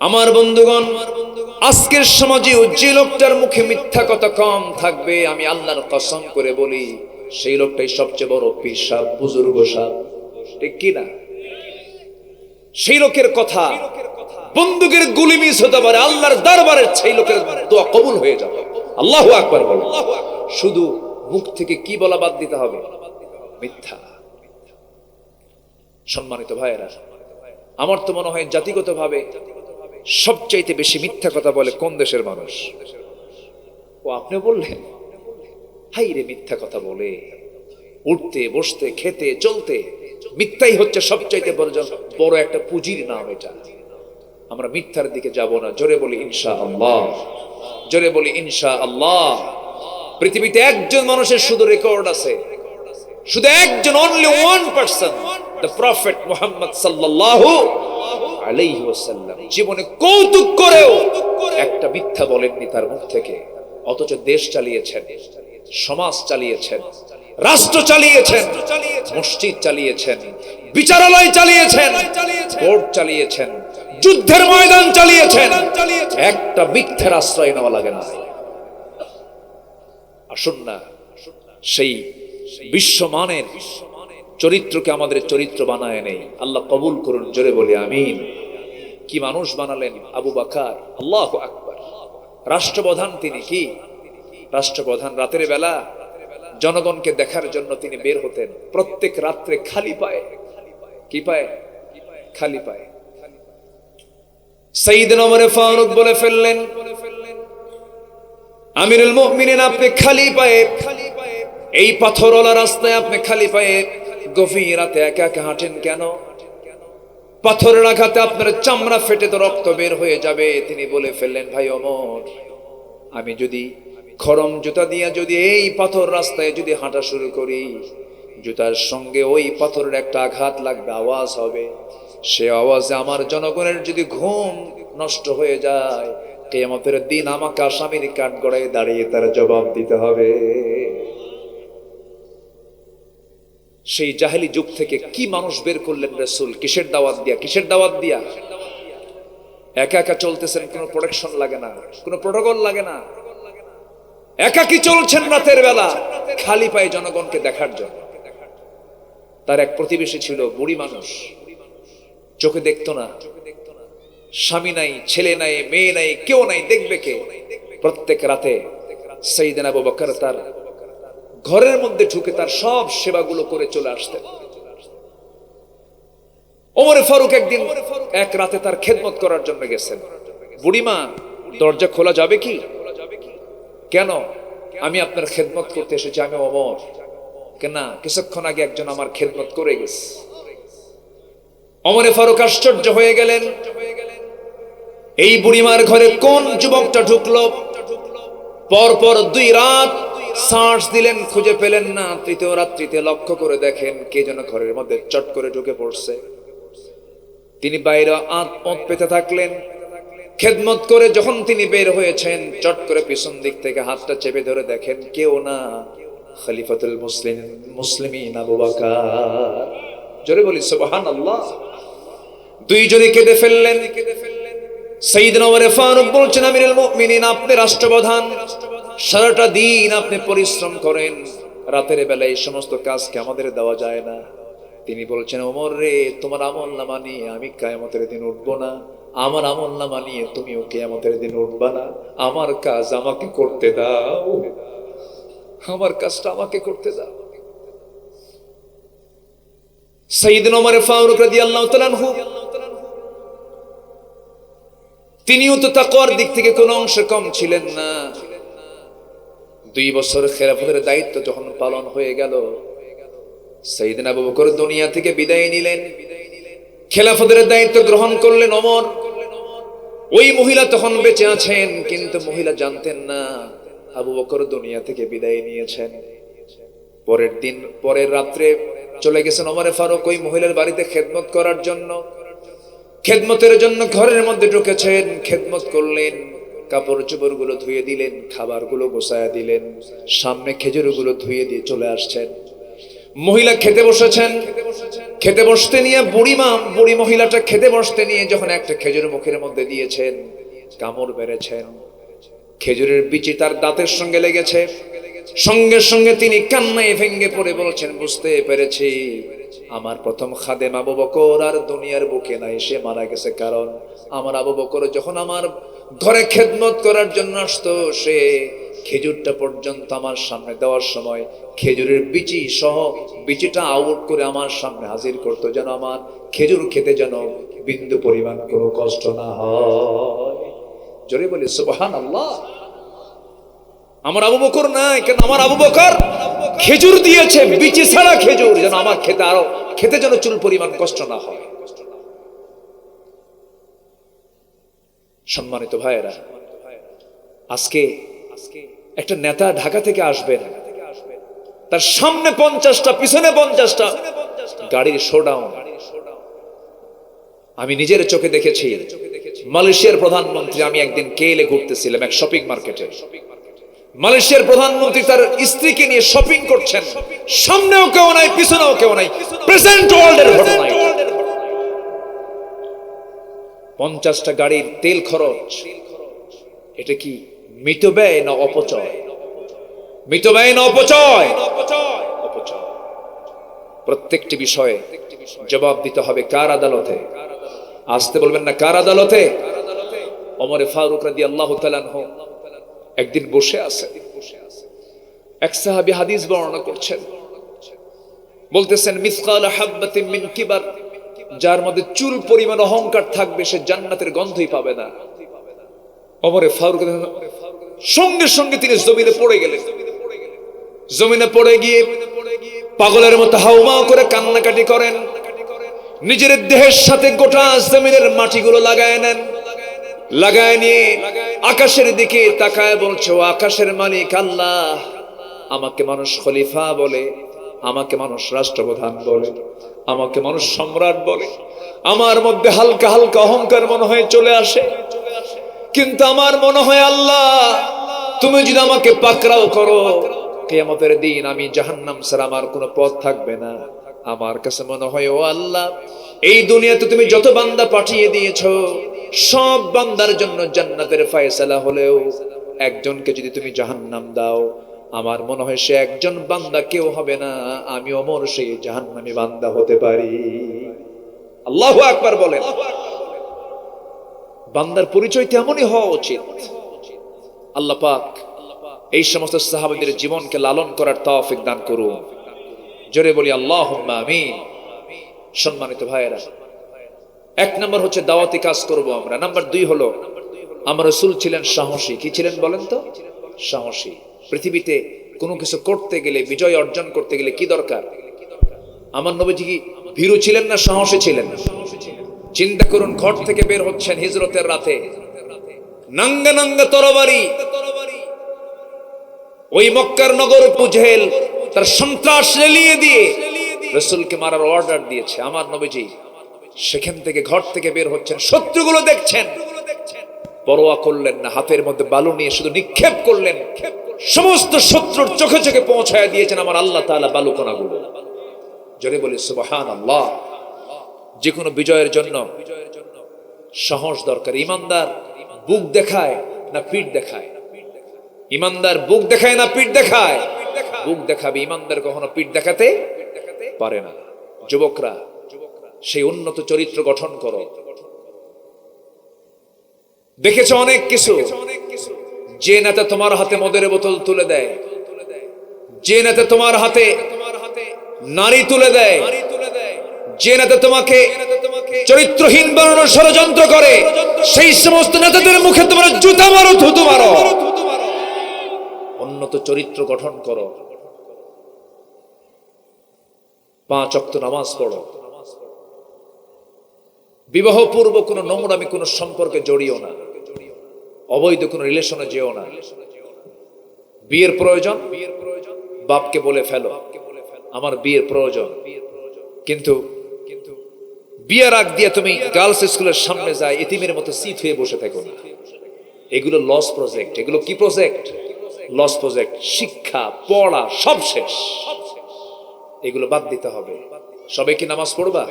A: আমার বন্ধুগণ আজকের সমাজে যে লোকটার মুখে মিথ্যা কথা কম থাকবে, আমি আল্লাহর কসম করে বলি সেই লোকটাই সবচেয়ে বড় পীর সাহেব, বুজুর্গ সাহেব, ঠিক কি না? সেই লোকের কথা বন্দুকের গুলি মিস হতে পারে, আল্লাহর দরবারে সেই লোকের দোয়া কবুল হয়ে যাবে। আল্লাহু আকবার বলো। শুধু মুখ থেকে কি বলা বাদ দিতে হবে? মিথ্যা। সম্মানিত ভাইয়েরা, আমার তো মনে হয় জাতিগতভাবে সবচাইতে বেশি মিথ্যা কথা বলে কোন দেশের মানুষ? ও আপনি বললেন, হাই রে মিথ্যা কথা বলে, উঠতে বসতে খেতে চলতে মিথ্যাই হচ্ছে সবচাইতে বড় একটা পুঁজির নাম। এটা আমরা মিথ্যার দিকে যাব না। জোরে বলি ইনশাআল্লাহ, জোরে বলি ইনশাআল্লাহ। পৃথিবীতে একজন মানুষের শুধু রেকর্ড আছে, শুধু একজন, only one person, the prophet Muhammad sallallahu আলাইহি ওয়াসাল্লাম জীবনে কৌতুক করেও একটা মিথ্যা বলেননি তার মুখ থেকে। অথচ দেশ চালিয়েছেন, সমাজ চালিয়েছেন, রাষ্ট্র চালিয়েছেন, মসজিদ চালিয়েছেন, বিচারালয় চালিয়েছেন, কোর্ট চালিয়েছেন, যুদ্ধের ময়দান চালিয়েছেন। একটা মিথ্যার আশ্রয় নেওয়া লাগে না। আসুন না সেই বিশ্বমানের চরিত্রকে আমাদের চরিত্র বানায় নেই। আল্লাহ কবুল করুন, জোরে বলি আমিন। কি মানুষ বানালেন আবু বকর, আল্লাহু আকবার। রাষ্ট্রপ্রধান তিনি, কি রাষ্ট্রপ্রধান। রাতের বেলা জনগণকে দেখার জন্য তিনি বের হতেন প্রত্যেক রাত্রে খালি পায়ে। কি পায়ে? খালি পায়ে। সাইয়েদনা ওমর ফারুক বলে ফেললেন, আমিরুল মুমিনিন আপনি খালি পায়ে এই পাথরওয়ালা রাস্তায় আপনি খালি পায়ে গভীর রাতে একা একা হাঁটেন কেন? পাথরের আঘাতে আপনার চামড়া ফেটে তো রক্ত বের হয়ে যাবে। তিনি বলে ফেললেন, ভাই ওমর, আমি যদি খরম জুতা দিয়া যদি এই পাথর রাস্তায় যদি হাঁটা শুরু করি, জুতার সঙ্গে ওই পাথরের একটা আঘাত লাগবে, আওয়াজ হবে। সে আওয়াজে আমার জনগণের যদি ঘুম নষ্ট হয়ে যায়, কিয়ামতের দিন আমাকে আসামির কাঠগড়ায় দাঁড়িয়ে তার জবাব দিতে হবে। সেই জাহেলি যুগ থেকে কি মানুষ বের করলেন রাসূল? কিসের দাওয়াত দিয়া? কিসের দাওয়াত দিয়া? একা একা চলতেছেন, কোনো প্রোটেকশন লাগে না, কোনো প্রোটোকল লাগে না। একাকি চলছেন রাতের বেলা খালি পায়ে জনগণকে দেখার জন্য। তার এক প্রতিবেশী ছিল, বুড়ি মানুষ, চোখে দেখতো না, স্বামী নাই, ছেলে নাই, মেয়ে নাই, কেউ নাই, দেখবে কে? প্রত্যেক রাতে সাইয়েদনা আবু বকর তার ঘরের মধ্যে ঢুকে তার সব সেবাগুলো করে চলে আসতেন। ওমরে ফারুক একদিন এক রাতে তার খেদমত করার জন্য গেছেন। বুড়িমা, দরজা খোলা যাবে কি? কেন? আমি আপনার খেদমত করতে এসেছি, আমি ওমর। কেন? কিছুক্ষণ আগে একজন আমার খেদমত করে গেছে। ওমরে ফারুক আশ্চর্য হয়ে গেলেন, এই বুড়িমার ঘরে কোন যুবকটা ঢুকলো? পরপর 2 রাত সার্চ দিলেন, খুঁজে পেলেন না। তৃতীয় রাত্রিতে লক্ষ্য করে দেখেন কে যেন ঘরের মধ্যে চট করে ঢুকে পড়ছে। তিনি বাইরে আত্মত পেতে থাকলেন। খেদমত করে যখন তিনি বের হয়েছেন, চট করে পিছন দিক থেকে হাতটা চেপে ধরে দেখেন কেউ না, খলিফাতুল মুসলিমিন আবু বকর। জোরে বলি সুবহানাল্লাহ। দুইজনে কেঁদে ফেললেন। সাইয়েদনা ওমর ফারুক বলছেন, আমিরুল মুমিনিন, আপনি রাষ্ট্রপ্রধান, সারাটা দিন আপনি পরিশ্রম করেন, রাতের বেলা এই সমস্ত কাজকে আমাদের দেওয়া যায় না। তিনি বলছেন, ওমর রে, তোমার আমলনামা নিয়ে আমি কিয়ামতের দিন উঠবো না, আমার আমলনামা নিয়ে তুমিও কিয়ামতের দিন উঠবা না। আমার কাজ আমাকে করতে দাও, আমার কাজটা আমাকে করতে দাও। সাইয়েদনা ওমর ফারুক রাদিয়াল্লাহু তাআলা আনহু, তিনিও তো তাকওয়ার দিক থেকে কোনো অংশ কম ছিলেন না। 2 বছর খেলাফতের দায়িত্ব যখন পালন হয়ে গেল, সাইয়েদনা আবু বকর দুনিয়া থেকে বিদায় নিলেন। খেলাফতের দায়িত্ব গ্রহণ করলেন ওমর। ওই মহিলা তখন বেঁচে আছেন, কিন্তু মহিলা জানতেন না আবু বকর দুনিয়া থেকে বিদায় নিয়েছেন। পরের রাত্রে চলে গেছেন ওমরে ফারুক ওই মহিলার বাড়িতে খেদমত করার জন্য। খেদমতের জন্য ঘরের মধ্যে ঢুকেছেন, খেদমত করলেন, কাপড় চোপড় গুলো ধুয়ে দিলেন, খাবারগুলো গোছায়া দিলেন, সামনে খেজুরগুলো ধুয়ে দিয়ে চলে আসছেন। মহিলা খেতে বসেছেন। খেতে বসতে নিয়ে বুড়ি মহিলাটা খেতে বসতে নিয়ে যখন একটা খেজুর মুখের মধ্যে দিয়েছেন, কামড় বেড়েছেন, খেজুরের বিচি তার দাঁতের সঙ্গে লেগেছে। সঙ্গে সঙ্গে তিনি কান্নায় ভেঙে পড়ে বলছেন, বুঝতে পেরেছি আমার প্রথম খাদেম আবু বকর আর দুনিয়ার বুকে নাই, সে মারা গেছে। কারণ আমার আবু বকর যখন আমার ঘরে খেদমত করার জন্য আসতো, সে খেজুরটা পর্যন্ত আমার সামনে দেওয়ার সময় খেজুরের বিচি সহ বিচিটা আউট করে আমার সামনে হাজির করতো, যেন আমার খেজুর খেতে যেন বিন্দু পরিমাণ কোনো কষ্ট না হয়। জোরে বলি সুবহানাল্লাহ। আমার আবু বকর নাই, কেন? আমার আবু বকর খেজুর দিয়েছে, বিচি ছাড়া খেজুর, যেন আমার খেতে যেন চুল পরিমাণ কষ্ট না হয়। সম্মানিত ভাইয়েরা, আজকে একটা নেতা ঢাকা থেকে আসবেন, তার সামনে 50টা, পিছনে 50টা গাড়ির শোডাউন। আমি নিজের চোখে দেখেছি। মালয়েশিয়ার প্রধানমন্ত্রী, আমি একদিন কেলে ঘুরতেছিলাম এক শপিং মার্কেটে, মালয়েশিয়ার প্রধানমন্ত্রী তার স্ত্রীকে নিয়ে শপিং করছেন, সামনেও কেউ নাই, পিছনেও কেউ নাই, প্রেজেন্ট ওয়ার্ল্ডের ঘটনা। 50টা গাড়ির তেল খরচ, এটা কি মিতব্যয় না অপচয়? মিতব্যয় না অপচয়? অপচয়। প্রত্যেকটি বিষয়ে জবাব দিতে হবে কার আদালতে? আসতে বলবেন না, কার আদালতে? ওমর ফারুক রাদিয়াল্লাহু তাআলা আনহু একদিন বসে আছে, এক সাহাবী হাদিস বর্ণনা করছেন, বলতেছেন, মিসকাল হাববাতিন মিন কিবার, যার মধ্যে চুল পরিমাণ অহংকার থাকবে সে জান্নাতের গন্ধই পাবে না। ওমর ফারুক সঙ্গে সঙ্গে তিনি জমিনে পড়ে গেলেন। জমিনে পড়ে গিয়ে পাগলের মতো হাউমাউ করে কান্নাকাটি করেন। নিজের দেহের সাথে গোটা জমিনের মাটিগুলো লাগায় নেন। লাগায় নিয়ে আকাশের দিকে তাকায় বলছে, ও আকাশের মালিক আল্লাহ, আমাকে মানুষ খলিফা বলে, আমাকে মানুষ রাষ্ট্রপ্রধান বলে, আমাকে মানুষ সম্রাট বলে, আমার মধ্যে হালকা হালকা অহংকার মনে হয় চলে আসে, কিন্তু আমার মনে হয় আল্লাহ তুমি যদি আমাকে পাকড়াও করো, কিয়ামতের দিন আমি জাহান্নাম ছাড়া আমার কোনো পথ থাকবে না। আমার কাছে মনে হয়, ও আল্লাহ, এই দুনিয়াতে তুমি যত বান্দা পাঠিয়ে দিয়েছো, সব বান্দার জন্য জান্নাতের ফয়সালা হলেও একজনকে যদি তুমি জাহান্নাম দাও, আমার মনে হয় সে একজন বান্দা কেউ হবে না, আমি ওমর সেই জাহান্নামী বান্দা হতে পারি। আল্লাহু আকবার বলেন। বান্দার পরিচয় তেমনই হওয়া উচিত। আল্লাহ পাক এই সমস্ত সাহাবীদের জীবনকে লালন করার তৌফিক দান করুন। জোরে বলি আল্লাহুম্মা আমিন। সম্মানিত ভাইয়েরা, এক নম্বর হচ্ছে দাওয়াতি কাজ করব আমরা। নাম্বার 2 হলো আমার রাসূল ছিলেন সাহসী। কি ছিলেন বলেন তো? সাহসী। পৃথিবীতে কোনো কিছু করতে গেলে, বিজয় অর্জন করতে গেলে কি দরকার? আমার নবীজি কি ভীরু ছিলেন না সাহসী ছিলেন? চিন্তা করুন, ঘর থেকে বের হচ্ছেন হিজরতের রাতে, নাঙ্গা নাঙ্গা তরবারি, ওই মক্কার নগর আবু জেহেল তার সন্ত্রাস রেলিয়ে দিয়ে রাসূলকে মারার অর্ডার দিয়েছে। আমার নবীজি সেখান থেকে ঘর থেকে বের হচ্ছেন, শত্রুগুলো দেখছেন, পরোয়া করলেন না, হাতের মধ্যে বালু নিয়ে শুধু নিক্ষেপ করলেন, সমস্ত শত্রুর চোখে চোখে পৌঁছায় দিয়েছেন আমার আল্লাহ তাআলা বালুকণাগুলো। জোরে বলি সুবহানাল্লাহ। যে কোনো বিজয়ের জন্য সাহস দরকার। ইমানদার বুক দেখায় না পিঠ দেখায়? ইমানদার বুক দেখায় না পিঠ দেখায়? বুক দেখাবে। ইমানদার কখনো পিঠ দেখাতে পারে না। যুবকরা, সেই উন্নত চরিত্র গঠন করো। দেখেছো অনেক কিছু, যে নেতা তোমার হাতে মদের বোতল তুলে দেয়, যে নেতা তোমার হাতে নারী তুলে দেয়, যে নেতা তোমাকে চরিত্রহীন বানানোর ষড়যন্ত্র করে, সেই সমস্ত নেতাদের মুখে তোমরা জুতা মারো, থুতু মারো। উন্নত চরিত্র গঠন করো। 5 ওয়াক্ত নামাজ পড়ো। বিবাহ পূর্ব কোনো নোংরামি কোনো সম্পর্কে জড়িও না। অবৈধ কোনো রিলেশনে যেও না। বিয়ের প্রয়োজন, বাপকে বলে ফেলো আমার বিয়ের প্রয়োজন। কিন্তু বিয়ের আগ দিয়ে তুমি গার্লস স্কুলের সামনে যায় এতিমের মতো সিট হয়ে বসে থাকো না। এগুলো লস প্রজেক্ট। এগুলো কি প্রজেক্ট? Loss project. শিক্ষা, পড়া সব শেষ। এগুলো বাদ দিতে হবে। সবাই কি নামাজ পড়বা?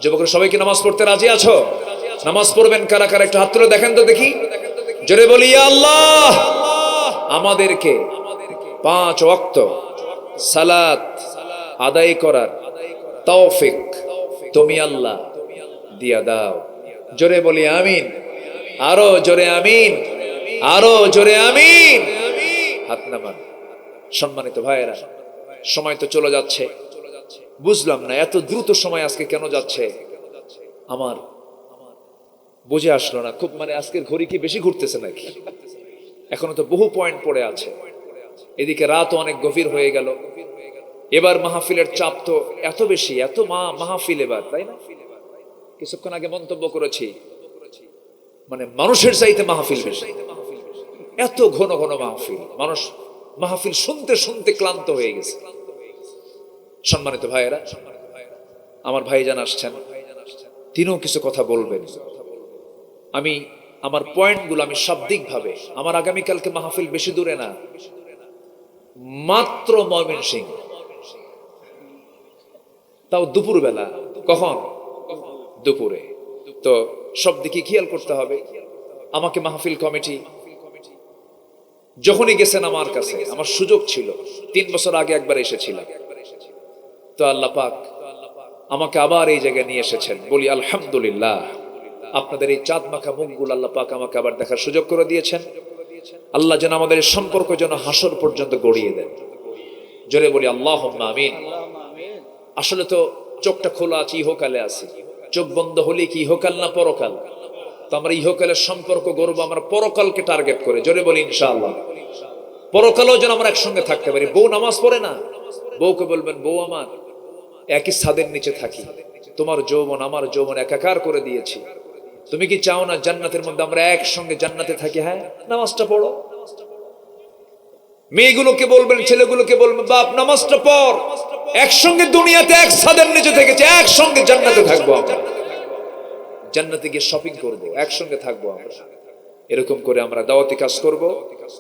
A: যুবকরা সবাই কি নামাজ পড়তে রাজি আছো? নামাজ পড়বেন কারা কারা একটু হাত তুলে দেখেন তো দেখি। জোরে বলি ইয়া আল্লাহ। আমাদেরকে 5 ওয়াক্ত সালাত আদায় করার তৌফিক তুমি আল্লাহ দিয়া দাও। জোরে বলি আমিন। আরো জোরে আমিন, আরো জোরে আমিন। হাত নামান। সম্মানিত ভাইয়েরা, সময় তো চলে যাচ্ছে। বুঝলাম না এত দ্রুত সময় আজকে কেন যাচ্ছে, আমার বুঝে আসলো না। খুব আজকের ঘড়ি কি বেশি ঘুরতেছে নাকি? এখনো তো বহু পয়েন্ট পড়ে আছে। এদিকে রাতও অনেক গভীর হয়ে গেল। এবার মাহফিলের চাপ তো এত বেশি, এত মাহফিল এবার, তাই না? কিছুক্ষণ আগে মন্তব্য করেছি, মানুষের চাইতে মাহফিল বেশি। এত ঘন ঘন মাহফিল, মানুষ মাহফিল শুনতে শুনতে ক্লান্ত হয়ে গেছে। সম্মানিত ভাইয়েরা, আমার ভাইজান আসছেন, তিনিও কিছু কথা বলবেন। আমি আমার পয়েন্টগুলো আমি শাব্দিকভাবে, আমার আগামীকালকে মাহফিল বেশি দূরে না, মাত্র ময়মনসিংহ, তাও দুপুরবেলা। কখন? দুপুরে। তো সব দিকে খেয়াল করতে হবে। আমাকে মাহফিল কমিটি যখনই গেছেন আমার কাছে, আমার সুযোগ ছিল, 3 বছর আগে একবার এসেছিলাম। তো আল্লাহ পাক আমাকে আবার এই জায়গায় নিয়ে এসেছেন। বলি আলহামদুলিল্লাহ। আপনাদের এই চাঁদ মাখা মুখগুলো আল্লাহ পাক আমাকে আবার দেখার সুযোগ করে দিয়েছেন। আল্লাহ যেন আমাদের সম্পর্ক যেন হাসর পর্যন্ত গড়িয়ে দেন। জোরে বলি আল্লাহুম্মা আমিন। আসলে তো চোখটা খোলা আছে, ইহকালে আছি। চোখ বন্ধ হলে কি ইহকাল না পরকাল? তো আমরা ইহকালের সম্পর্ক গড়বো আমরা পরকালকে টার্গেট করে। জোরে বলি ইনশাআল্লাহ। পরকালও যেন আমরা একসঙ্গে থাকতে পারি। বউ নামাজ পড়ে না, বউকে বলবেন, বউ আমার, একই ছাদের নিচে থাকি, তোমার যৌবন আমার যৌবন একাকার করে দিয়েছি, তুমি কি চাও না জান্নাতের মধ্যে আমরা একসঙ্গে জান্নাতে থাকি? হ্যাঁ, নামাজটা পড়ো। মেয়েগুলোকে বলবেন, ছেলেগুলোকে বলবেন, বাপ নামাজটা পড়, একসঙ্গে দুনিয়াতে এক ছাদের নিচে থেকেছে, একসঙ্গে জান্নাতে থাকবো আমরা, জান্নাতে গিয়ে শপিং করবো, একসঙ্গে থাকবো আমরা। এরকম করে আমরা দাওয়াতি কাজ করব।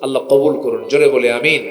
A: আল্লাহ কবুল করুন। জোরে বলে আমিন।